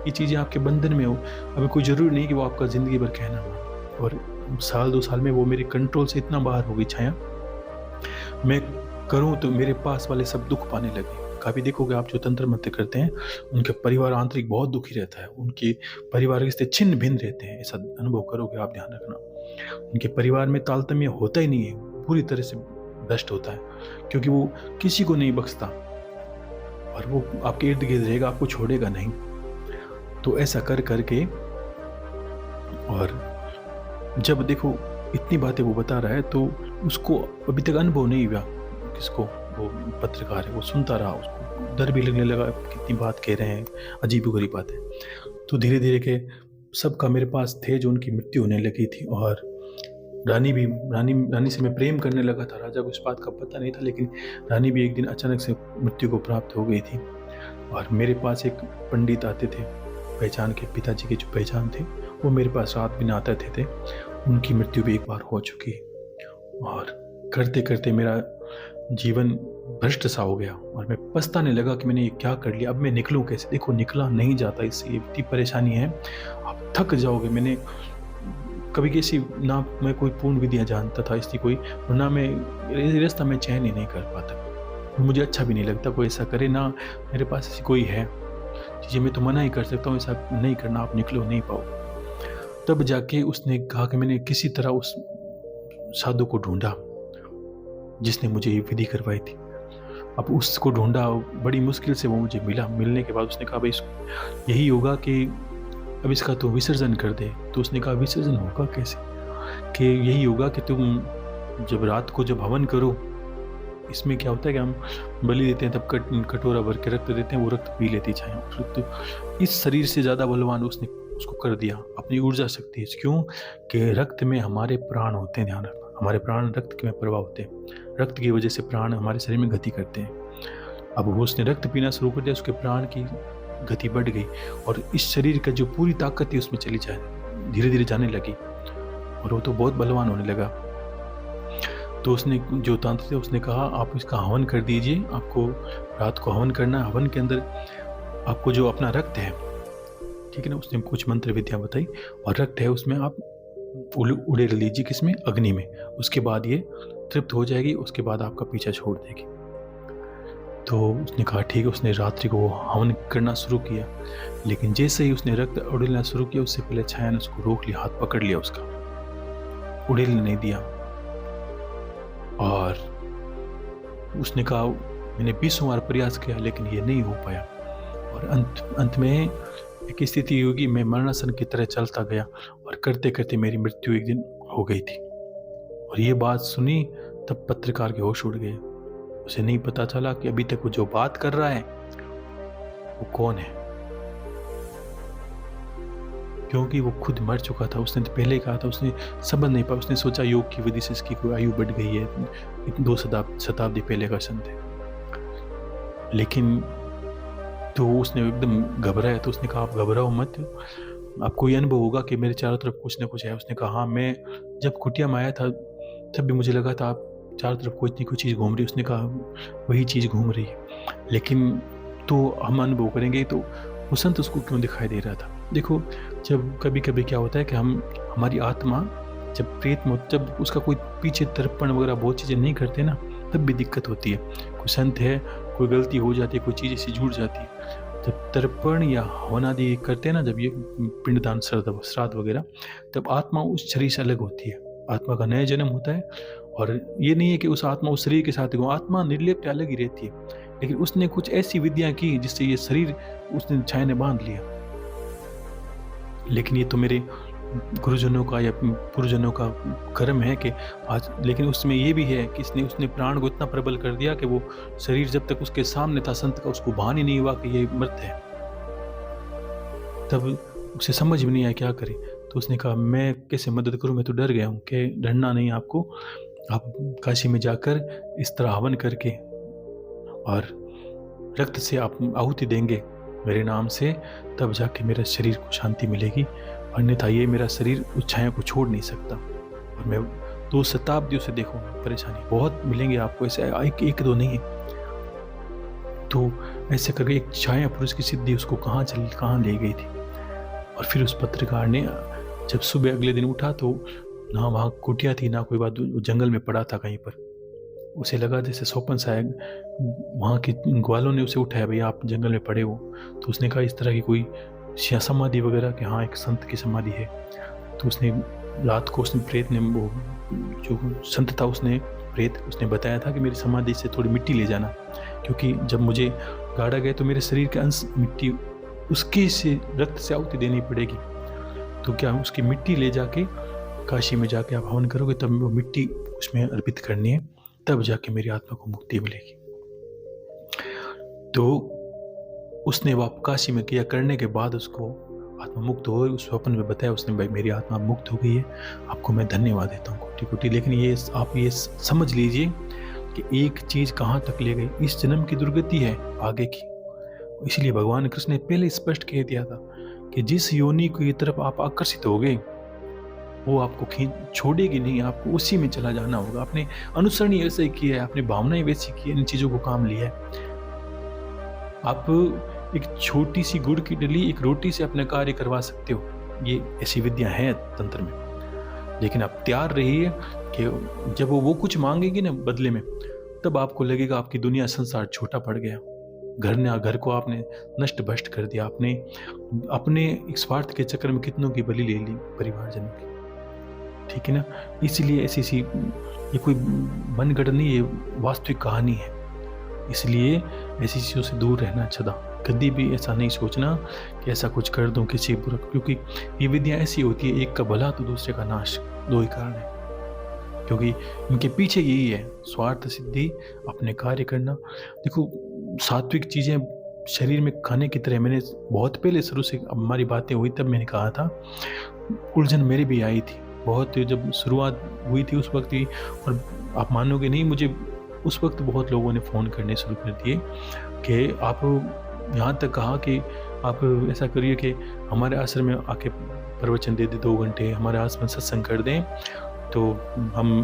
ये चीज़ें आपके बंधन में हो, अभी कोई ज़रूरी नहीं कि वो आपका ज़िंदगी भर कहना माने। और साल 2 साल में वो मेरे कंट्रोल से इतना बाहर हो गई छाया, मैं करूं तो मेरे पास वाले सब दुख पाने लगे। काफ़ी देखोगे आप जो तंत्र मंत्र करते हैं, उनके परिवार आंतरिक बहुत दुखी रहता है, उनके परिवार रिश्ते छिन्न भिन्न रहते हैं, ऐसा अनुभव करोगे आप, ध्यान रखना। उनके परिवार में तारतम्य होता ही नहीं है, पूरी तरह से भ्रष्ट होता है, क्योंकि वो किसी को नहीं बख्शता, और वो आपके इर्द गिर्द रहेगा, आपको छोड़ेगा नहीं। तो ऐसा कर करके, और जब देखो इतनी बातें वो बता रहा है तो उसको अभी तक अनुभव नहीं हुआ, किसको, वो पत्रकार है, वो सुनता रहा, उसको डर भी लगने लगा, कितनी बात कह रहे हैं, अजीबोगरीब बात है। तो धीरे धीरे के सबका मेरे पास थे जो उनकी मृत्यु होने लगी थी, और रानी से मैं प्रेम करने लगा था। राजा को इस बात का पता नहीं था, लेकिन रानी भी एक दिन अचानक से मृत्यु को प्राप्त हो गई थी। और मेरे पास एक पंडित आते थे पहचान के, पिताजी के जो पहचान थे, वो मेरे पास रात दिन आते थे। उनकी मृत्यु भी एक बार हो चुकी, और करते करते मेरा जीवन भ्रष्ट सा हो गया, और मैं पछताने लगा कि मैंने ये क्या कर लिया, अब मैं निकलूं कैसे। देखो निकला नहीं जाता, इससे इतनी परेशानी है, आप थक जाओगे। मैंने कभी कैसी ना मैं कोई पूर्ण विधियाँ जानता था इसकी कोई, और ना मैं रास्ता में चयन ही नहीं कर पाता। मुझे अच्छा भी नहीं लगता कोई ऐसा करे, ना मेरे पास ऐसी कोई है चीज़ें, मैं तो मना ही कर सकता हूँ, ऐसा नहीं करना, आप निकलो नहीं पाओ। तब जाके उसने कहा कि मैंने किसी तरह उस साधु को ढूंढा जिसने मुझे ये विधि करवाई थी। अब उसको ढूंढा, बड़ी मुश्किल से वो मुझे मिला। मिलने के बाद उसने कहा भाई यही होगा कि अब इसका तो विसर्जन कर दे। तो उसने कहा विसर्जन होगा कैसे, कि यही होगा कि तुम जब रात को जब हवन करो, इसमें क्या होता है कि हम बलि देते हैं तब कटोरा भर के रक्त देते हैं, वो रक्त पी लेती छाया। तो इस शरीर से ज़्यादा बलवान उसने उसको कर दिया, अपनी ऊर्जा शक्ति। क्यों कि रक्त में हमारे प्राण होते हैं, ध्यान रखना, हमारे प्राण रक्त में प्रवाह होते हैं, रक्त की वजह से प्राण हमारे शरीर में गति करते हैं। अब वो उसने रक्त पीना शुरू कर दिया, उसके प्राण की गति बढ़ गई, और इस शरीर का जो पूरी ताकत थी उसमें चली धीरे धीरे जाने लगी, और वो तो बहुत बलवान होने लगा। तो उसने जो तांत्रिक थे उसने कहा आप इसका हवन कर दीजिए, आपको रात को हवन करना। हवन के अंदर आपको जो अपना रक्त है, ठीक है ना, उसने कुछ मंत्र विद्या बताई, और रक्त है उसमें आप उड़ेल लीजिए, किसमें, अग्नि में। उसके बाद ये तृप्त हो जाएगी, उसके बाद आपका पीछा छोड़ देगी। तो उसने कहा ठीक है। उसने रात्रि को हवन करना शुरू किया, लेकिन जैसे ही उसने रक्त उड़ेलना शुरू किया, उससे पहले छाया ने उसको रोक लिया, हाथ पकड़ लिया उसका, उड़ेलने नहीं दिया। और उसने कहा मैंने 20 बार प्रयास किया लेकिन ये नहीं हो पाया, और अंत में एक स्थिति होगी, मैं मरणासन की तरह चलता गया, और करते करते मेरी मृत्यु एक दिन हो गई थी। और ये बात सुनी तब पत्रकार के होश उड़ गए। उसे नहीं पता चला कि अभी तक वो जो बात कर रहा है वो कौन है। क्योंकि वो खुद मर चुका था। उसने तो पहले ही कहा था, उसने समझ नहीं पाया, उसने सोचा योग की विधि से इसकी कोई आयु बढ़ गई है। 2 शताब्दी पहले का संत है। लेकिन तो उसने एकदम घबराया, तो उसने कहा आप घबराओ मत, आपको ये अनुभव होगा कि मेरे चारों तरफ कुछ ना कुछ है। उसने कहा हाँ, मैं जब कुटिया में आया था तब भी मुझे लगा था आप चारों तरफ कोई न कोई चीज़ घूम रही है। उसने कहा वही चीज़ घूम रही है, लेकिन तो हम अनुभव करेंगे तो वो संत उसको क्यों दिखाई दे रहा था। देखो, जब कभी कभी क्या होता है कि हमारी आत्मा जब प्रेत में, जब उसका कोई पीछे तर्पण वगैरह बहुत चीज़ें नहीं करते ना, तब भी दिक्कत होती है। कोई संत है, कोई गलती हो जाती है, कोई चीज़ ऐसी जुड़ जाती है, जब तर्पण या हवन आदि करते हैं ना, जब ये पिंडदान श्राद्ध वगैरह, तब आत्मा उस शरीर से अलग होती है, आत्मा का नया जन्म होता है। और ये नहीं है कि उस आत्मा उस शरीर के साथ आत्मा निर्लिप्त अलग ही रहती है, लेकिन उसने कुछ ऐसी विधियां की जिससे ये शरीर उसने छाया ने बांध लिया। लेकिन ये तो मेरे गुरुजनों का या पूर्वजनों का कर्म है कि आज, लेकिन उसमें ये भी है कि उसने प्राण को इतना प्रबल कर दिया कि वो शरीर जब तक उसके सामने था संत का, उसको भान ही नहीं हुआ कि ये मृत है। तब उसे समझ भी नहीं आया क्या करे। तो उसने कहा मैं कैसे मदद करूं, मैं तो डर गया हूं। कि डरना नहीं आपको, आप काशी में जाकर इस तरह हवन करके और रक्त से आप आहुति देंगे मेरे नाम से, तब जाके मेरे शरीर को शांति मिलेगी, अन्यथा ये मेरा शरीर उस छाया को छोड़ नहीं सकता। और मैं 2 शताब्दियों से देखो परेशानी बहुत मिलेंगे आपको, ऐसे एक दो नहीं है। तो ऐसे करके एक छाया पुरुष की सिद्धि उसको कहाँ ले गई थी। और फिर उस पत्रकार ने जब सुबह अगले दिन उठा तो ना वहाँ कुटिया थी ना कोई बात, जंगल में पड़ा था कहीं पर। उसे लगा जैसे स्वप्न सा है, वहाँ के ग्वालों ने उसे उठाया, भैया आप जंगल में पड़े हो। तो उसने कहा इस तरह की कोई समाधि वगैरह कि हाँ एक संत की समाधि है। तो उसने रात को उसने प्रेत ने, वो जो संत था उसने उसने बताया था कि मेरी समाधि से थोड़ी मिट्टी ले जाना, क्योंकि जब मुझे गाड़ा गया तो मेरे शरीर के अंश मिट्टी उसके से रक्त से आहुति देनी पड़ेगी। तो क्या उसकी मिट्टी ले जाके काशी में जाके आप हवन करोगे, तब वो मिट्टी उसमें अर्पित करनी है, तब जाके मेरी आत्मा को मुक्ति मिलेगी। तो उसने वो काशी में किया, करने के बाद उसको आत्मा मुक्त हो। उस स्वप्न में बताया उसने, भाई मेरी आत्मा मुक्त हो गई है, आपको मैं धन्यवाद देता हूँ कोटि कोटि। लेकिन ये आप ये समझ लीजिए कि एक चीज़ कहाँ तक ले गई, इस जन्म की दुर्गति है आगे की। इसलिए भगवान कृष्ण ने पहले स्पष्ट कह दिया था कि जिस योनि की तरफ आप आकर्षित हो गए वो आपको छोड़ेगी नहीं, आपको उसी में चला जाना होगा। आपने अनुसरण ही ऐसा ही किया है, आपने भावनाएं वैसी की है, इन चीज़ों को काम लिया है। आप एक छोटी सी गुड़ की डली एक रोटी से अपना कार्य करवा सकते हो, ये ऐसी विद्या है तंत्र में। लेकिन आप तैयार रहिए कि जब वो कुछ मांगेगी ना बदले में, तब आपको लगेगा आपकी दुनिया संसार छोटा पड़ गया, घर को आपने नष्ट भ्रष्ट कर दिया, आपने अपने एक स्वार्थ के चक्कर में कितनों की बलि ले ली परिवारजनों की, ठीक है ना। इसलिए ऐसी ये कोई मनगढ़ंत नहीं, ये वास्तविक कहानी है। इसलिए ऐसी चीज़ों से दूर रहना अच्छा था। कभी भी ऐसा नहीं सोचना कि ऐसा कुछ कर दूं किसी बुरा, क्योंकि ये विद्या ऐसी होती है, एक का भला तो दूसरे का नाश, 2 ही कारण है। क्योंकि इनके पीछे यही है, स्वार्थ सिद्धि, अपने कार्य करना। देखो सात्विक चीज़ें शरीर में खाने की तरह, मैंने बहुत पहले शुरू से हमारी बातें हुई तब मैंने कहा था, उलझन मेरी भी आई थी बहुत, जब शुरुआत हुई थी उस वक्त ही। और आप मानोगे नहीं, मुझे उस वक्त बहुत लोगों ने फ़ोन करने शुरू कर दिए कि आप, यहाँ तक कहा कि आप ऐसा करिए कि हमारे आश्रम में आके प्रवचन दे दे 2 घंटे, हमारे आश्रम में सत्संग कर दें, तो हम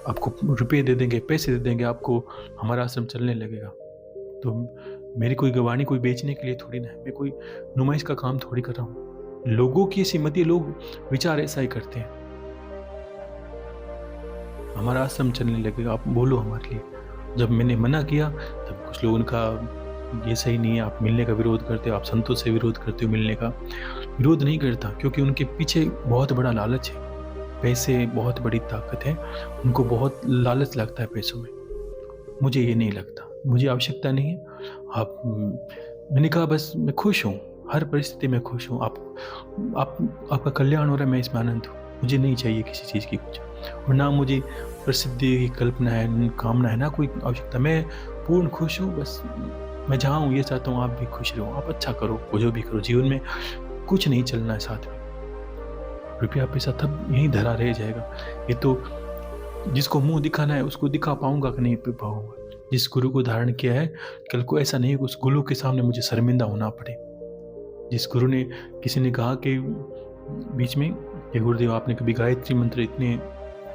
आपको रुपये दे देंगे, पैसे दे देंगे, आपको हमारा आश्रम चलने लगेगा। तो मेरी कोई गवाही कोई बेचने के लिए थोड़ी ना है, मैं कोई नुमाइश का काम थोड़ी कर रहा हूँ। लोगों की ऐसी मत, लोग विचार ऐसा ही करते हैं, हमारा आश्रम चलने लगेगा, आप बोलो हमारे लिए। जब मैंने मना किया तब कुछ लोगों ने कहा ये सही नहीं है, आप मिलने का विरोध करते हो, आप संतों से विरोध करते हो। मिलने का विरोध नहीं करता, क्योंकि उनके पीछे बहुत बड़ा लालच है, पैसे बहुत बड़ी ताकत है, उनको बहुत लालच लगता है पैसों में। मुझे ये नहीं लगता, मुझे आवश्यकता नहीं है। मैंने कहा बस मैं खुश हूँ, हर परिस्थिति में खुश हूँ, आपका कल्याण हो रहा है, मैं इसमें आनंद हूँ, मुझे नहीं चाहिए किसी चीज़ की कुछ, और ना मुझे प्रसिद्धि की कल्पना है, कामना है, ना कोई आवश्यकता। मैं पूर्ण खुश हूँ, बस मैं जहाँ हूँ ये चाहता हूँ आप भी खुश रहो, आप अच्छा करो, जो भी करो, जीवन में कुछ नहीं चलना है साथ में। रुपया पैसा तब यहीं धरा रह जाएगा। ये तो जिसको मुंह दिखाना है उसको दिखा पाऊंगा कि नहीं पाऊंगा। जिस गुरु को धारण किया है, कल को ऐसा नहीं कि उस गुरु के सामने मुझे शर्मिंदा होना पड़े। जिस गुरु ने, किसी ने कहा कि बीच में कि गुरुदेव आपने कभी गायत्री मंत्र इतने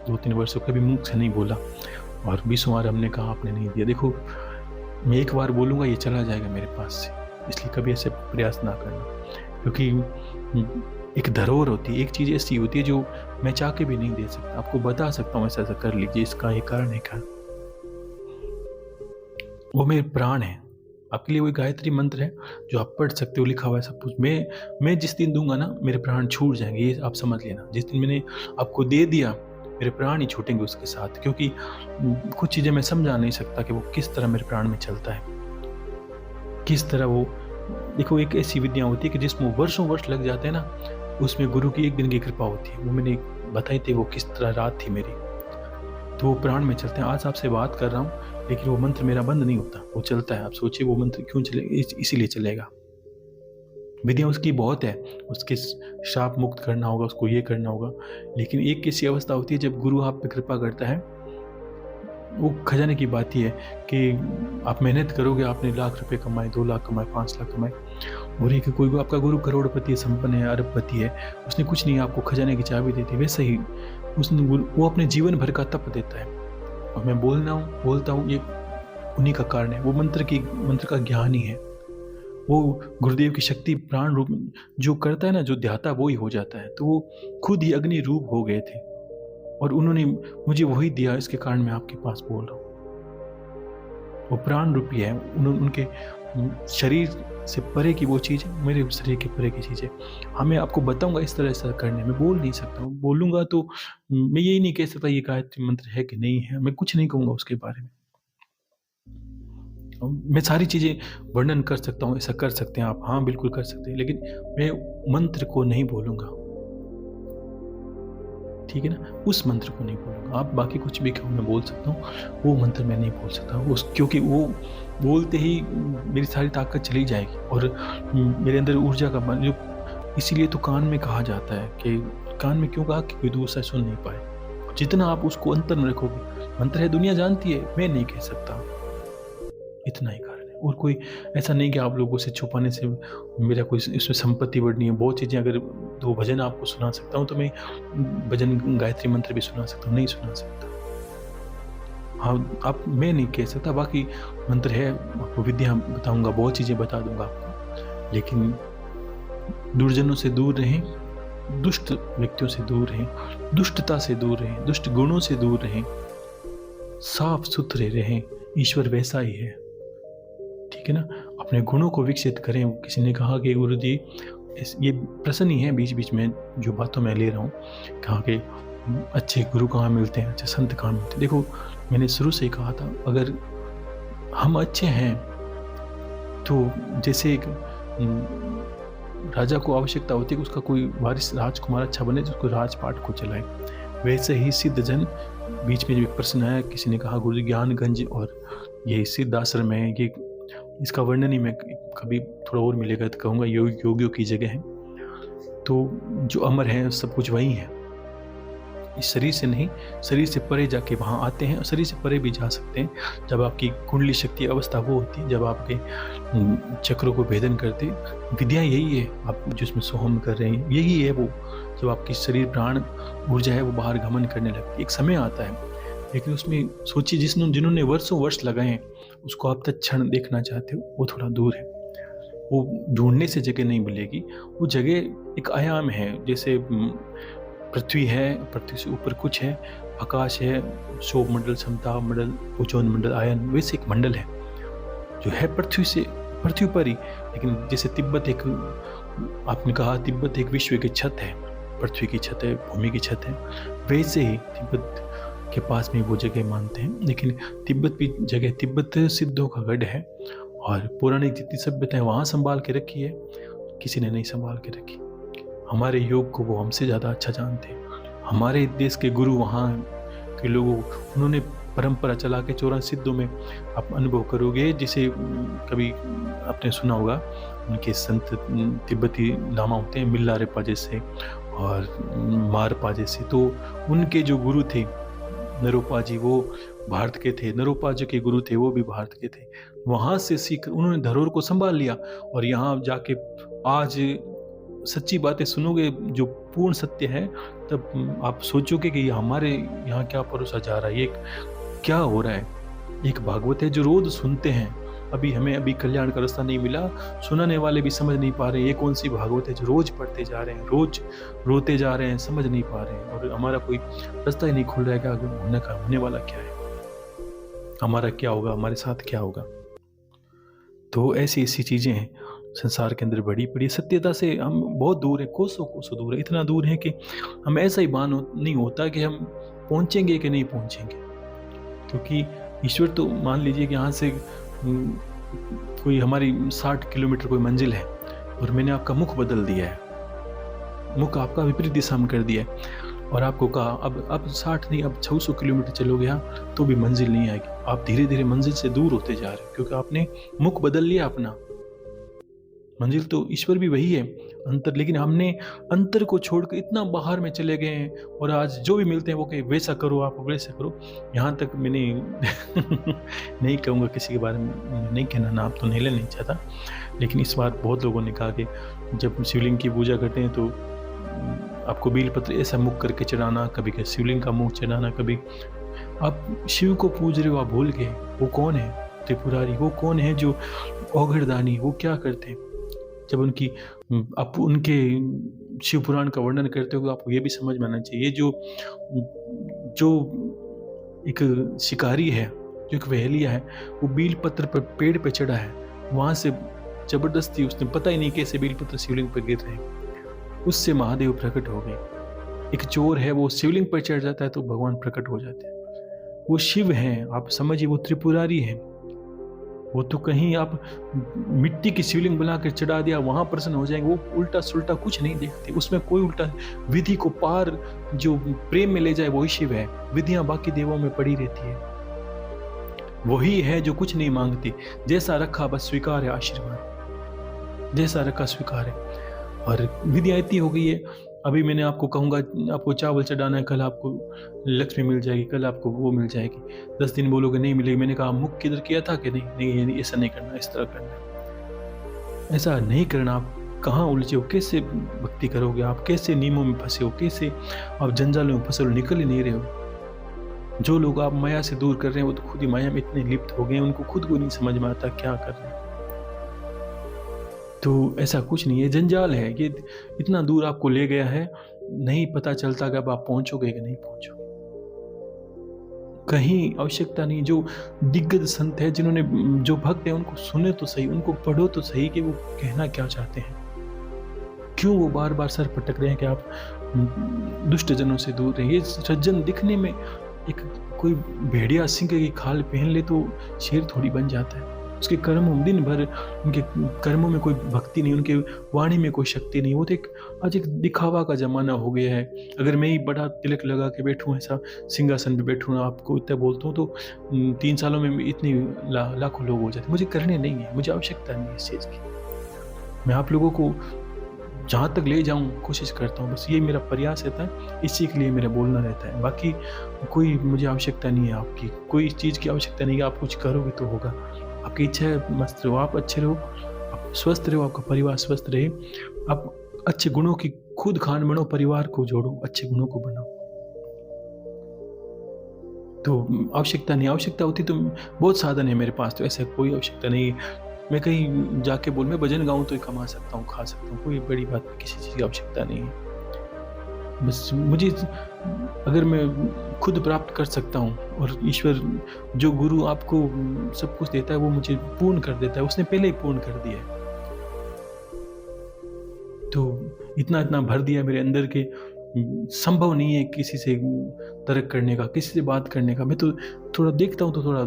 2-3 वर्षों कभी मुंह से नहीं बोला, और 20 बार हमने कहा आपने नहीं दिया। देखो, मैं एक बार बोलूँगा ये चला जाएगा मेरे पास से, इसलिए कभी ऐसे प्रयास ना करना, क्योंकि एक धरोहर होती है, एक चीज़ ऐसी होती है जो मैं चाह के भी नहीं दे सकता। आपको बता सकता हूँ ऐसा ऐसा कर लीजिए, इसका ये कारण है कारण, वो मेरे प्राण है। आपके लिए वो गायत्री मंत्र है जो आप पढ़ सकते हो, लिखा हुआ है सब कुछ। मैं जिस दिन दूंगा ना, मेरे प्राण छूट जाएंगे, ये आप समझ लेना। जिस दिन मैंने आपको दे दिया, मेरे प्राण ही छूटेंगे उसके साथ, क्योंकि कुछ चीज़ें मैं समझा नहीं सकता कि वो किस तरह मेरे प्राण में चलता है, किस तरह वो। देखो, एक ऐसी विद्या होती है कि जिसमें वर्षों वर्ष लग जाते हैं ना, उसमें गुरु की एक दिन की कृपा होती है। वो मैंने बताई थी, वो किस तरह रात थी मेरी, तो वो प्राण में चलते हैं। आज आपसे बात कर रहा हूँ, लेकिन वो मंत्र मेरा बंद नहीं होता, वो चलता है। आप सोचिए वो मंत्र क्यों चले, इसीलिए चलेगा। विधिया उसकी बहुत है, उसके श्राप मुक्त करना होगा, उसको ये करना होगा। लेकिन एक कैसी अवस्था होती है जब गुरु आप पे कृपा करता है, वो खजाने की बात ही है कि आप मेहनत करोगे, आपने लाख रुपए कमाए, 2 लाख कमाए, 5 लाख कमाए, और एक कोई आपका गुरु करोड़पति है, संपन्न है, अरबपति है, उसने कुछ नहीं आपको खजाने की चाबी देती। वैसे ही उसने वो अपने जीवन भर का तप देता है। और मैं बोलता हूँ, ये उन्हीं का कारण है। वो मंत्र का ज्ञान ही है। वो गुरुदेव की शक्ति प्राण रूप जो करता है ना, जो ध्याता वो ही हो जाता है। तो वो खुद ही अग्नि रूप हो गए थे, और उन्होंने मुझे वही दिया, इसके कारण मैं आपके पास बोल रहा हूँ। वो प्राण रूपी है, उनके शरीर से परे की वो चीज़ है, मेरे शरीर के परे की चीज़ है। हाँ, मैं आपको बताऊंगा इस तरह से करने, मैं बोल नहीं सकता हूँ। बोलूँगा तो मैं यही नहीं कह सकता ये गायत्री मंत्र है कि नहीं है, मैं कुछ नहीं कहूँगा उसके बारे में। मैं सारी चीज़ें वर्णन कर सकता हूँ, ऐसा कर सकते हैं आप, हाँ बिल्कुल कर सकते हैं, लेकिन मैं मंत्र को नहीं बोलूँगा, ठीक है ना। उस मंत्र को नहीं बोलूँगा। आप बाकी कुछ भी कहो मैं बोल सकता हूँ, वो मंत्र मैं नहीं बोल सकता क्योंकि वो बोलते ही मेरी सारी ताकत चली जाएगी, और मेरे अंदर ऊर्जा का जो, इसीलिए तो कान में कहा जाता है कि कान में क्यों कहा कि कोई दूसरा सुन नहीं पाए। जितना आप उसको अंतर में रखोगे, मंत्र है, दुनिया जानती है, मैं नहीं कह सकता, इतना ही कारण है। और कोई ऐसा नहीं कि आप लोगों से छुपाने से मेरा कोई इसमें संपत्ति बढ़नी है। बहुत चीज़ें, अगर 2 भजन आपको सुना सकता हूँ तो मैं भजन गायत्री मंत्र भी सुना सकता हूँ, नहीं सुना सकता। हाँ, आप, मैं नहीं कह सकता। बाकी मंत्र है, आपको विद्या बताऊंगा, बहुत चीज़ें बता दूंगा आपको, लेकिन दुर्जनों से दूर रहें, दुष्ट व्यक्तियों से दूर रहें, दुष्टता से दूर रहें, दुष्ट गुणों से दूर रहें, साफ सुथरे रहें। ईश्वर वैसा ही है, ठीक है ना। अपने गुणों को विकसित करें। किसी ने कहा कि गुरु जी, ये प्रश्न ही है बीच बीच में जो बातों में ले रहा हूँ, कहा कि अच्छे गुरु कहाँ मिलते हैं, अच्छे संत कहाँ मिलते हैं। देखो, मैंने शुरू से ही कहा था, अगर हम अच्छे हैं तो जैसे एक राजा को आवश्यकता होती है कि उसका कोई वारिस राजकुमार अच्छा बने जो उसको राजपाट को चलाए, वैसे ही सिद्ध जन। बीच में जो एक प्रश्न आया, किसी ने कहा गुरु ज्ञानगंज और ये सिद्ध आश्रम है, ये इसका वर्णन ही मैं कभी थोड़ा और मिलेगा तो कहूँगा, योगियों की जगह है। तो जो अमर है सब कुछ वही है, इस शरीर से नहीं, शरीर से परे जाके वहाँ आते हैं, और शरीर से परे भी जा सकते हैं। जब आपकी कुंडली शक्ति अवस्था वो होती है, जब आपके चक्रों को भेदन करते, विद्या यही है आप जिसमें सोहम कर रहे हैं, यही है वो। जब आपकी शरीर प्राण ऊर्जा है वो बाहर गमन करने लगती है, एक समय आता है, लेकिन उसमें सोचिए जिन्होंने वर्षों वर्ष लगाए हैं, उसको आप तत्क्षण देखना चाहते हो, वो थोड़ा दूर है। वो ढूंढने से जगह नहीं मिलेगी, वो जगह एक आयाम है। जैसे पृथ्वी है, पृथ्वी से ऊपर कुछ है, आकाश है, शोभ मंडल, समताप मंडल, ओजोन मंडल, आयन, वैसे एक मंडल है जो है पृथ्वी पर ही। लेकिन जैसे तिब्बत एक, आपने कहा तिब्बत एक विश्व की छत है, पृथ्वी की छत है, भूमि की छत है, वैसे ही तिब्बत के पास में वो जगह मानते हैं। लेकिन तिब्बत भी जगह, तिब्बत सिद्धों का गढ़ है, और पौराणिक जितनी सभ्यताएं वहाँ संभाल के रखी है, किसी ने नहीं संभाल के रखी। हमारे योग को वो हमसे ज़्यादा अच्छा जानते हैं। हमारे देश के गुरु, वहाँ के लोगों, उन्होंने परंपरा चला के 84 सिद्धों में आप अनुभव करोगे, जिसे कभी आपने सुना होगा, उनके संत तिब्बती लामा होते हैं, मिल्लारेपा जैसे और मारपा जैसे। तो उनके जो गुरु थे नरोपा जी, वो भारत के थे। नरोपा जी के गुरु थे, वो भी भारत के थे। वहाँ से सीख उन्होंने धरोहर को संभाल लिया और यहाँ जाके आज सच्ची बातें सुनोगे जो पूर्ण सत्य है, तब आप सोचोगे कि ये हमारे यहाँ क्या परोसा जा रहा है, ये क्या हो रहा है। एक भागवत है जो रोज सुनते हैं, हमें कल्याण का रास्ता नहीं मिला, सुनाने वाले भी समझ नहीं पा रहे ये कौन सी भागवत है जो रोज पढ़ते जा रहे हैं, रोज रोते जा रहे हैं, समझ नहीं पा रहे हैं, और हमारा कोई रास्ता ही नहीं खुल रहा है कि आगे होने वाला क्या है, हमारा क्या होगा, हमारे साथ क्या होगा। तो ऐसी ऐसी चीज़ें हैं संसार के अंदर बड़ी बड़ी सत्यता से हम बहुत दूर है, कोसों कोसों दूर है, इतना दूर है कि हम ऐसा ही नहीं होता कि हम पहुँचेंगे कि नहीं पहुँचेंगे। क्योंकि ईश्वर तो मान लीजिए कि यहाँ से कोई हमारी 60 किलोमीटर कोई मंजिल है और मैंने आपका मुख बदल दिया है, मुख आपका विपरीत दिशा में कर दिया है और आपको कहा अब 60 नहीं, अब 600 किलोमीटर चलोगे यहाँ तो भी मंजिल नहीं आएगी। आप धीरे धीरे मंजिल से दूर होते जा रहे हो क्योंकि आपने मुख बदल लिया अपना। मंजिल तो ईश्वर भी वही है, अंतर, लेकिन हमने अंतर को छोड़कर इतना बाहर में चले गए हैं और आज जो भी मिलते हैं वो कहे वैसा करो, आप वैसा करो। यहाँ तक मैंने नहीं कहूँगा किसी के बारे में, नहीं कहना नाम तो नहीं लेना चाहता, लेकिन इस बार बहुत लोगों ने कहा कि जब शिवलिंग की पूजा करते हैं तो आपको बेलपत्र ऐसा मुख करके चढ़ाना, कभी कभी शिवलिंग का मुख चढ़ाना, कभी आप शिव को पूज रहे हो, आप भूल गए वो कौन है, त्रिपुरारी वो कौन है, जो औघड़दानी वो क्या करते हैं। जब आप उनके शिव पुराण का वर्णन करते हो तो आपको ये भी समझ में आना चाहिए, जो एक शिकारी है, जो एक वहेलिया है, वो बेल पत्र पर पेड़ पे चढ़ा है, वहाँ से जबरदस्ती उसने पता ही नहीं कैसे बेल पत्र शिवलिंग पर गिर रहे हैं, उससे महादेव प्रकट हो गए। एक चोर है, वो शिवलिंग पर चढ़ जाता है तो भगवान प्रकट हो जाते हैं। वो शिव हैं, आप समझिए, वो त्रिपुरारी हैं। वो तो कहीं आप मिट्टी की शिवलिंग बनाकर चढ़ा दिया वहां प्रसन्न हो जाएंगे, वो उल्टा सुल्टा कुछ नहीं देखते, उसमें कोई उल्टा विधि को पार जो प्रेम में ले जाए वही शिव है। विधियां बाकी देवों में पड़ी रहती है, वही है जो कुछ नहीं मांगती, जैसा रखा बस स्वीकार है, आशीर्वाद जैसा रखा स्वीकार है। और विधियां इतनी हो गई है, अभी मैंने आपको कहूँगा आपको चावल चढ़ाना है, कल आपको लक्ष्मी मिल जाएगी, कल आपको वो मिल जाएगी, 10 दिन बोलोगे नहीं मिलेगी। मैंने कहा मुख किधर किया था कि नहीं ऐसा नहीं करना, इस तरह करना, ऐसा नहीं करना। आप कहाँ उलझे हो, कैसे भक्ति करोगे, आप कैसे नियमों में फंसे हो, कैसे आप जंजालों में फंसे हो, निकल ही नहीं रहे हो। जो लोग आप माया से दूर कर रहे हैं वो तो खुद ही माया में इतने लिप्त हो गए, उनको खुद को नहीं समझ में आता क्या कर रहे हैं। तो ऐसा कुछ नहीं है, जंजाल है ये, इतना दूर आपको ले गया है, नहीं पता चलता कि अब आप पहुंचोगे कि नहीं पहुंचोगे। कहीं आवश्यकता नहीं, जो दिग्गज संत है, जिन्होंने, जो भक्त है, उनको सुने तो सही, उनको पढ़ो तो सही कि वो कहना क्या चाहते हैं, क्यों वो बार बार सर पटक रहे हैं कि आप दुष्ट जनों से दूर रहें। ये सज्जन दिखने में एक कोई भेड़िया सिंह की खाल पहन ले तो शेर थोड़ी बन जाता है। उसके कर्मों, दिन भर उनके कर्मों में कोई भक्ति नहीं, उनके वाणी में कोई शक्ति नहीं। वो तो आज एक दिखावा का जमाना हो गया है। अगर मैं ही बड़ा तिलक लगा के बैठूं, ऐसा सिंहासन पे बैठूं, आपको इतना बोलता हूँ तो 3 सालों में इतनी लाखों लोग हो जाते। मुझे करने नहीं है, मुझे आवश्यकता नहीं है इस चीज़ की। मैं आप लोगों को जहाँ तक ले जाऊँ कोशिश करता हूँ, बस ये मेरा प्रयास रहता है, इसी के लिए मेरा बोलना रहता है। बाकी कोई मुझे आवश्यकता नहीं है आपकी, कोई चीज़ की आवश्यकता नहीं है। आप कुछ करोगे तो होगा, आपकी इच्छा है, मस्त रहो, आप अच्छे रहो, आप स्वस्थ रहो, आपका परिवार स्वस्थ रहे, आप अच्छे गुणों की खुद खान बनो, परिवार को जोड़ो, अच्छे गुणों को बनाओ। तो आवश्यकता नहीं, आवश्यकता होती तो बहुत साधन है मेरे पास, तो ऐसा कोई आवश्यकता नहीं है। मैं कहीं जाके मैं भजन गाऊं तो कमा सकता हूँ, खा सकता हूँ, कोई बड़ी बात, किसी चीज़ की आवश्यकता नहीं है। बस मुझे, अगर मैं खुद प्राप्त कर सकता हूँ, और ईश्वर जो गुरु आपको सब कुछ देता है वो मुझे पूर्ण कर देता है, उसने पहले ही पूर्ण कर दिया है। तो इतना भर दिया मेरे अंदर के संभव नहीं है किसी से तर्क करने का, किसी से बात करने का। मैं तो थोड़ा देखता हूँ तो थोड़ा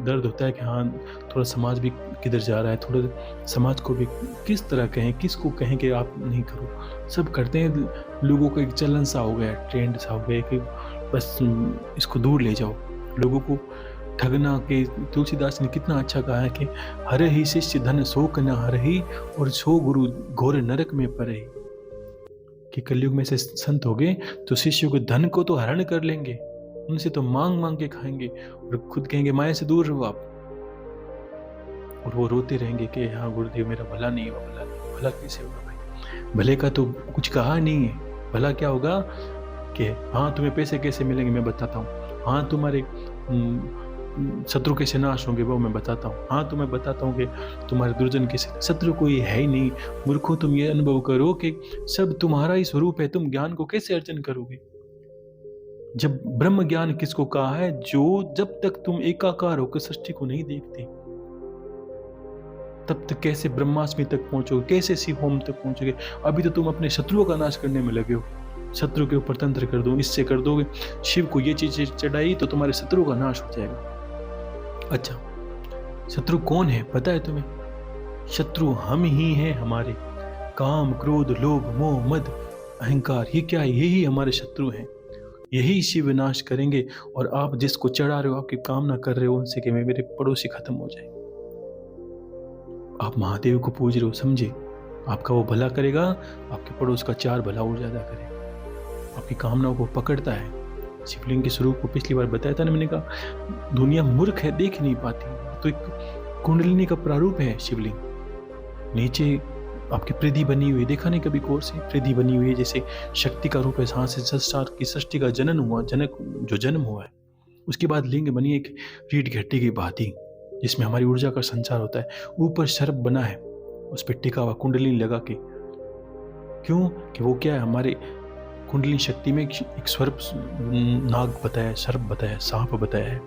दर्द होता है कि हाँ, थोड़ा समाज भी किधर जा रहा है, थोड़ा समाज को भी किस तरह कहें, किसको कहें कि आप नहीं करो। सब करते हैं, लोगों को एक चलन सा हो गया, ट्रेंड सा हो गया कि बस इसको दूर ले जाओ, लोगों को ठगना। के तुलसीदास ने कितना अच्छा कहा है कि हर ही शिष्य धन सो कना हर ही और सो गुरु घोर नरक में पड़े। कि कलयुग में से संत हो गए तो शिष्यों के धन को तो हरण कर लेंगे, उनसे तो मांग मांग के खाएंगे और खुद कहेंगे माया से दूर रहो आप, और वो रोते रहेंगे कि हाँ गुरुदेव मेरा भला नहीं हुआ, भला नहीं, भला कैसे होगा भाई, भले का तो कुछ कहा नहीं है। भला क्या होगा कि हाँ तुम्हें पैसे कैसे मिलेंगे मैं बताता हूँ, हाँ तुम्हारे शत्रु कैसे नाश होंगे वो मैं बताता हूँ, हाँ तुम्हें बताता हूँ कि तुम्हारे दुर्जन कैसे। शत्रु कोई है ही नहीं। मूर्खों तुम ये अनुभव करो कि सब तुम्हारा ही स्वरूप है, तुम ज्ञान को कैसे अर्जन करोगे। जब ब्रह्म ज्ञान किसको कहा है, जो जब तक तुम एकाकार होकर सृष्टि को नहीं देखते तब तक कैसे ब्रह्मास्मि तक पहुंचोगे, कैसे शिव होम तक पहुंचोगे। अभी तो तुम अपने शत्रुओं का नाश करने में लगे हो, शत्रु के ऊपर तंत्र कर दो, इससे कर दोगे, शिव को ये चीज चढ़ाई तो तुम्हारे शत्रु का नाश हो जाएगा। अच्छा, शत्रु कौन है पता है तुम्हें? शत्रु हम ही हैं, हमारे काम क्रोध लोभ मोह मद अहंकार, ये क्या है? यही हमारे शत्रु हैं, यही शिव नाश करेंगे। और आप जिसको चढ़ा रहे हो, आपकी कामना कर रहे हो उनसे कि मेरे पड़ोसी खत्म हो जाए, आप महादेव को पूज रहे हो, समझे? आपका वो भला करेगा, आपके पड़ोस का 4 भला और ज्यादा करेगा, आपकी कामनाओं को पकड़ता है। शिवलिंग के स्वरूप को पिछली बार बताया था ना मैंने, कहा दुनिया मूर्ख है, देख नहीं पाती। तो एक कुंडलिनी का प्रारूप है शिवलिंग। नीचे आपकी पृथ्वी बनी हुई, देखा नहीं कभी कोर से? पृथ्वी बनी हुई है जैसे शक्ति का रूप है, जहाँ से संसार की सृष्टि का जनन हुआ, जनक जो जन्म हुआ है। उसके बाद लिंग बनी एक रीढ़ घट्टी की भांति, जिसमें हमारी ऊर्जा का संचार होता है। ऊपर सर्प बना है, उस पर टिका हुआ कुंडलिनी लगा के। क्यों? कि वो क्या है, हमारे कुंडलिनी शक्ति में एक सर्प, नाग बताया, सर्प बताया, सांप बताया है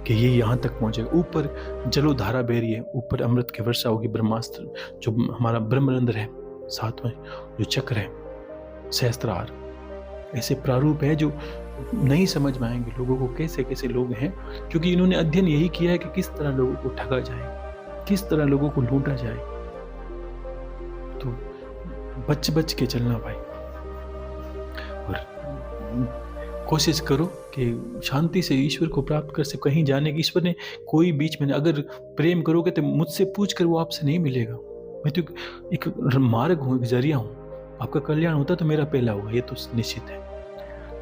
कि ये यहाँ तक पहुंचेगा। ऊपर जलोधारा बह रही है, ऊपर अमृत की वर्षा होगी, ब्रह्मास्त्र जो हमारा ब्रह्मरंध्र है, 7वां जो चक्र है, सहस्त्रार। ऐसे प्रारूप है जो नहीं समझ में आएंगे लोगों को, कैसे कैसे लोग हैं, क्योंकि इन्होंने अध्ययन यही किया है कि किस तरह लोगों को ठगा जाए, किस तरह लोगों को लूटा जाए। तो बच बच के चलना भाई, और कोशिश करो कि शांति से ईश्वर को प्राप्त कर सके। कहीं जाने की ईश्वर ने कोई बीच में, अगर प्रेम करोगे तो मुझसे पूछ कर वो आपसे नहीं मिलेगा। मैं तो एक मार्ग हूँ, एक जरिया हूँ, आपका कल्याण होता तो मेरा पहला होगा, ये तो निश्चित है।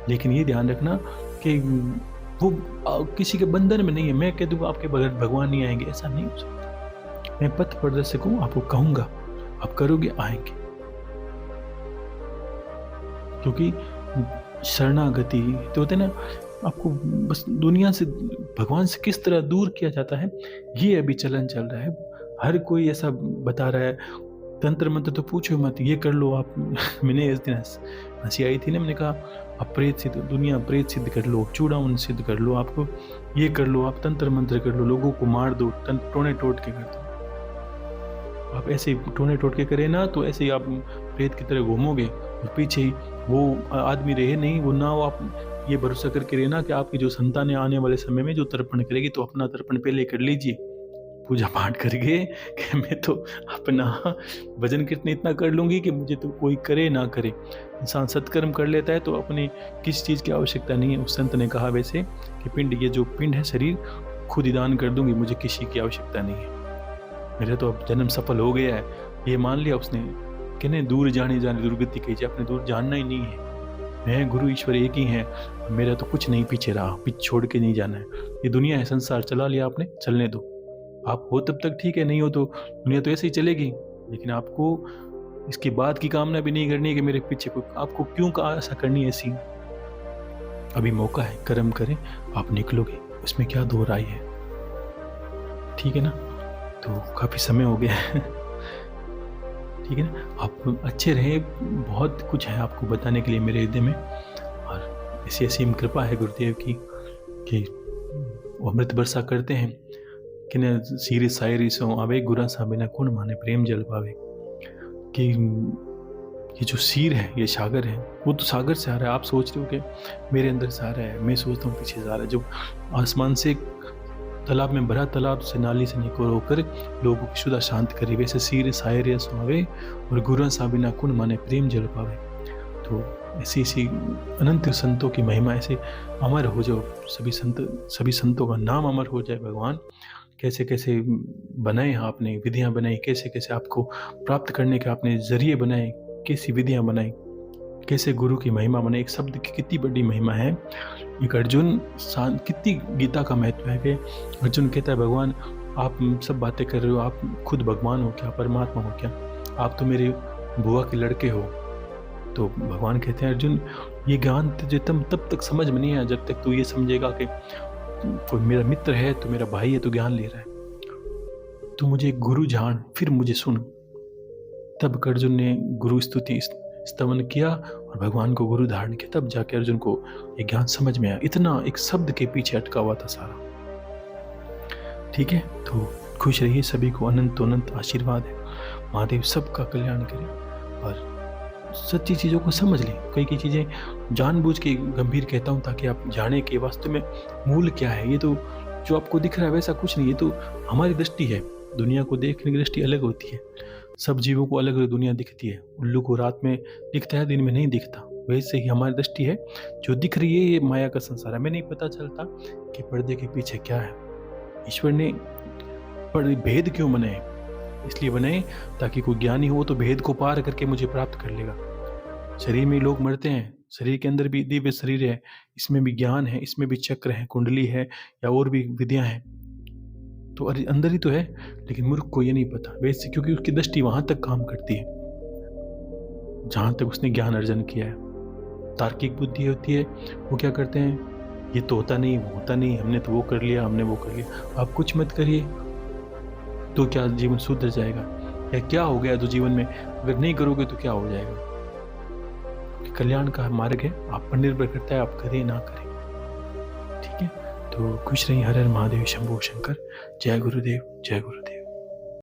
लेकिन ये ध्यान रखना कि वो किसी के बंधन में नहीं है। मैं कह दूंगा आपके बगैर भगवान नहीं आएंगे, ऐसा नहीं हो सकता। मैं पथ प्रदर्शक हूँ, आपको कहूंगा, आप करोगे आएंगे। क्योंकि शरणागति तो होते ना, आपको बस दुनिया से, भगवान से किस तरह दूर किया जाता है, ये अभी चलन चल रहा है। हर कोई ऐसा बता रहा है, तंत्र मंत्र तो पूछो मत, ये कर लो आप। मैंने इस दिन हंसी आई थी ना, मैंने कहा आप प्रेत सिद्ध, दुनिया प्रेत सिद्ध कर लो, चूड़ावन सिद्ध कर लो, आपको ये कर लो, आप तंत्र मंत्र कर लो, लोगों को मार दो, टोने टोट के कर दो। आप ऐसे टोने टोट के करें ना तो ऐसे ही आप प्रेत की तरह घूमोगे, और पीछे ही वो आदमी रहे नहीं, वो ना, वो आप ये भरोसा करके रहना कि आपकी जो संतानें आने वाले समय में जो तर्पण करेगी, तो अपना तर्पण पहले कर लीजिए, पूजा पाठ करके, कि मैं तो अपना भजन कीर्तन इतना कर लूंगी कि मुझे तो कोई करे ना करे। इंसान सत्कर्म कर लेता है तो अपनी किस चीज़ की आवश्यकता नहीं है। उस संत ने कहा वैसे कि पिंड, ये जो पिंड है शरीर, खुद ही दान कर दूंगी, मुझे किसी की आवश्यकता नहीं है, मेरा तो अब जन्म सफल हो गया है। ये मान लिया उसने कि नहीं, दूर जाने दुर्गति कीजिए, अपने दूर जानना ही नहीं है। मैं गुरु ईश्वर एक ही है, मेरा तो कुछ नहीं पीछे रहा, पीछे छोड़ के नहीं जाना है। ये दुनिया है, संसार चला लिया आपने, चलने दो। आप हो तब तक ठीक है, नहीं हो तो दुनिया तो ऐसे ही चलेगी। लेकिन आपको इसके बाद की कामना भी नहीं करनी है कि मेरे पीछे कोई, आपको क्यों ऐसा करनी है ऐसी। अभी मौका है, कर्म करें, आप निकलोगे, उसमें क्या दो राय है। ठीक है ना? तो काफ़ी समय हो गया है। ठीक है ना? आप अच्छे रहे, बहुत कुछ है आपको बताने के लिए मेरे हृदय में, और ऐसी असीम कृपा है गुरुदेव की कि वो अमृत वर्षा करते हैं कि न सीरी सायरी सो आवे, गुरा सा बिना कौन माने प्रेम जल पावे। कि ये जो सीर है, ये सागर है, वो तो सागर से आ रहा है। आप सोच रहे हो कि मेरे अंदर से आ रहा है, मैं सोचता हूँ पीछे से आ रहा है। जो आसमान से तालाब में भरा, तालाब से नाली से निकल होकर लोगों की शुदा शांत करे, वैसे सीर सायरे सुनावे और गुरा सा बिना कुन माने प्रेम जल पावे। तो ऐसी ऐसी अनंत संतों की महिमा ऐसे अमर हो जाओ, सभी संतों का नाम अमर हो जाए भगवान। कैसे कैसे बनाए आपने विधियाँ बनाई, कैसे कैसे आपको प्राप्त करने के आपने जरिए बनाए, कैसी विधियाँ बनाई, कैसे गुरु की महिमा बनाई। एक शब्द की कितनी बड़ी महिमा है। एक अर्जुन कितनी गीता का महत्व है कि अर्जुन कहता है भगवान आप सब बातें कर रहे हो, आप खुद भगवान हो क्या, परमात्मा हो क्या, आप तो मेरे बुआ के लड़के हो। तो भगवान कहते हैं अर्जुन ये ज्ञान तुझे तब तक समझ में नहीं आया जब तक तू ये समझेगा कि कोई मेरा मित्र है, तो मेरा भाई है, तो ज्ञान ले रहा है। तू मुझे गुरु जान फिर मुझे सुन। तब अर्जुन ने गुरु स्तुति स्तवन किया और भगवान को गुरु धारण किया, तब जाके अर्जुन को ये ज्ञान समझ में आया। इतना एक शब्द के पीछे अटका हुआ था सारा। ठीक है, तो खुश रहिए, सभी को अनंत अनंत आशीर्वाद है। महादेव सबका कल्याण करे और सच्ची चीज़ों को समझ लें। कई चीज़ें जानबूझ के गंभीर कहता हूँ ताकि आप जाने कि वास्तव में मूल क्या है। ये तो जो आपको दिख रहा है वैसा कुछ नहीं, ये तो हमारी दृष्टि है। दुनिया को देखने की दृष्टि अलग होती है। सब जीवों को अलग अलग दुनिया दिखती है। उल्लू को रात में दिखता है, दिन में नहीं दिखता। वैसे ही हमारी दृष्टि है, जो दिख रही है ये माया का संसार है। हमें नहीं पता चलता कि पर्दे के पीछे क्या है। ईश्वर ने भेद क्यों बनाए? इसलिए बनाए ताकि कोई ज्ञानी हो तो भेद को पार करके मुझे प्राप्त कर लेगा। शरीर में लोग मरते हैं, शरीर के अंदर भी दिव्य शरीर है, इसमें भी ज्ञान है, इसमें भी चक्र है, कुंडली है या और भी विधियां हैं, तो अंदर ही तो है। लेकिन मूर्ख को ये नहीं पता वैसे, क्योंकि उसकी दृष्टि वहां तक काम करती है जहां तक उसने ज्ञान अर्जन किया है। तार्किक बुद्धि होती है, वो क्या करते हैं, ये तो होता नहीं, वो होता नहीं, हमने तो वो कर लिया, हमने वो कर लिया। आप कुछ मत करिए तो क्या जीवन सुधर जाएगा? या क्या हो गया तो जीवन में अगर नहीं करोगे तो क्या हो जाएगा? कल्याण का मार्ग है, आप पर निर्भर करता है आप करें ना करें। ठीक है, तो खुश रहिए। हर हर महादेव, शंभो शंकर। जय गुरुदेव, जय गुरु।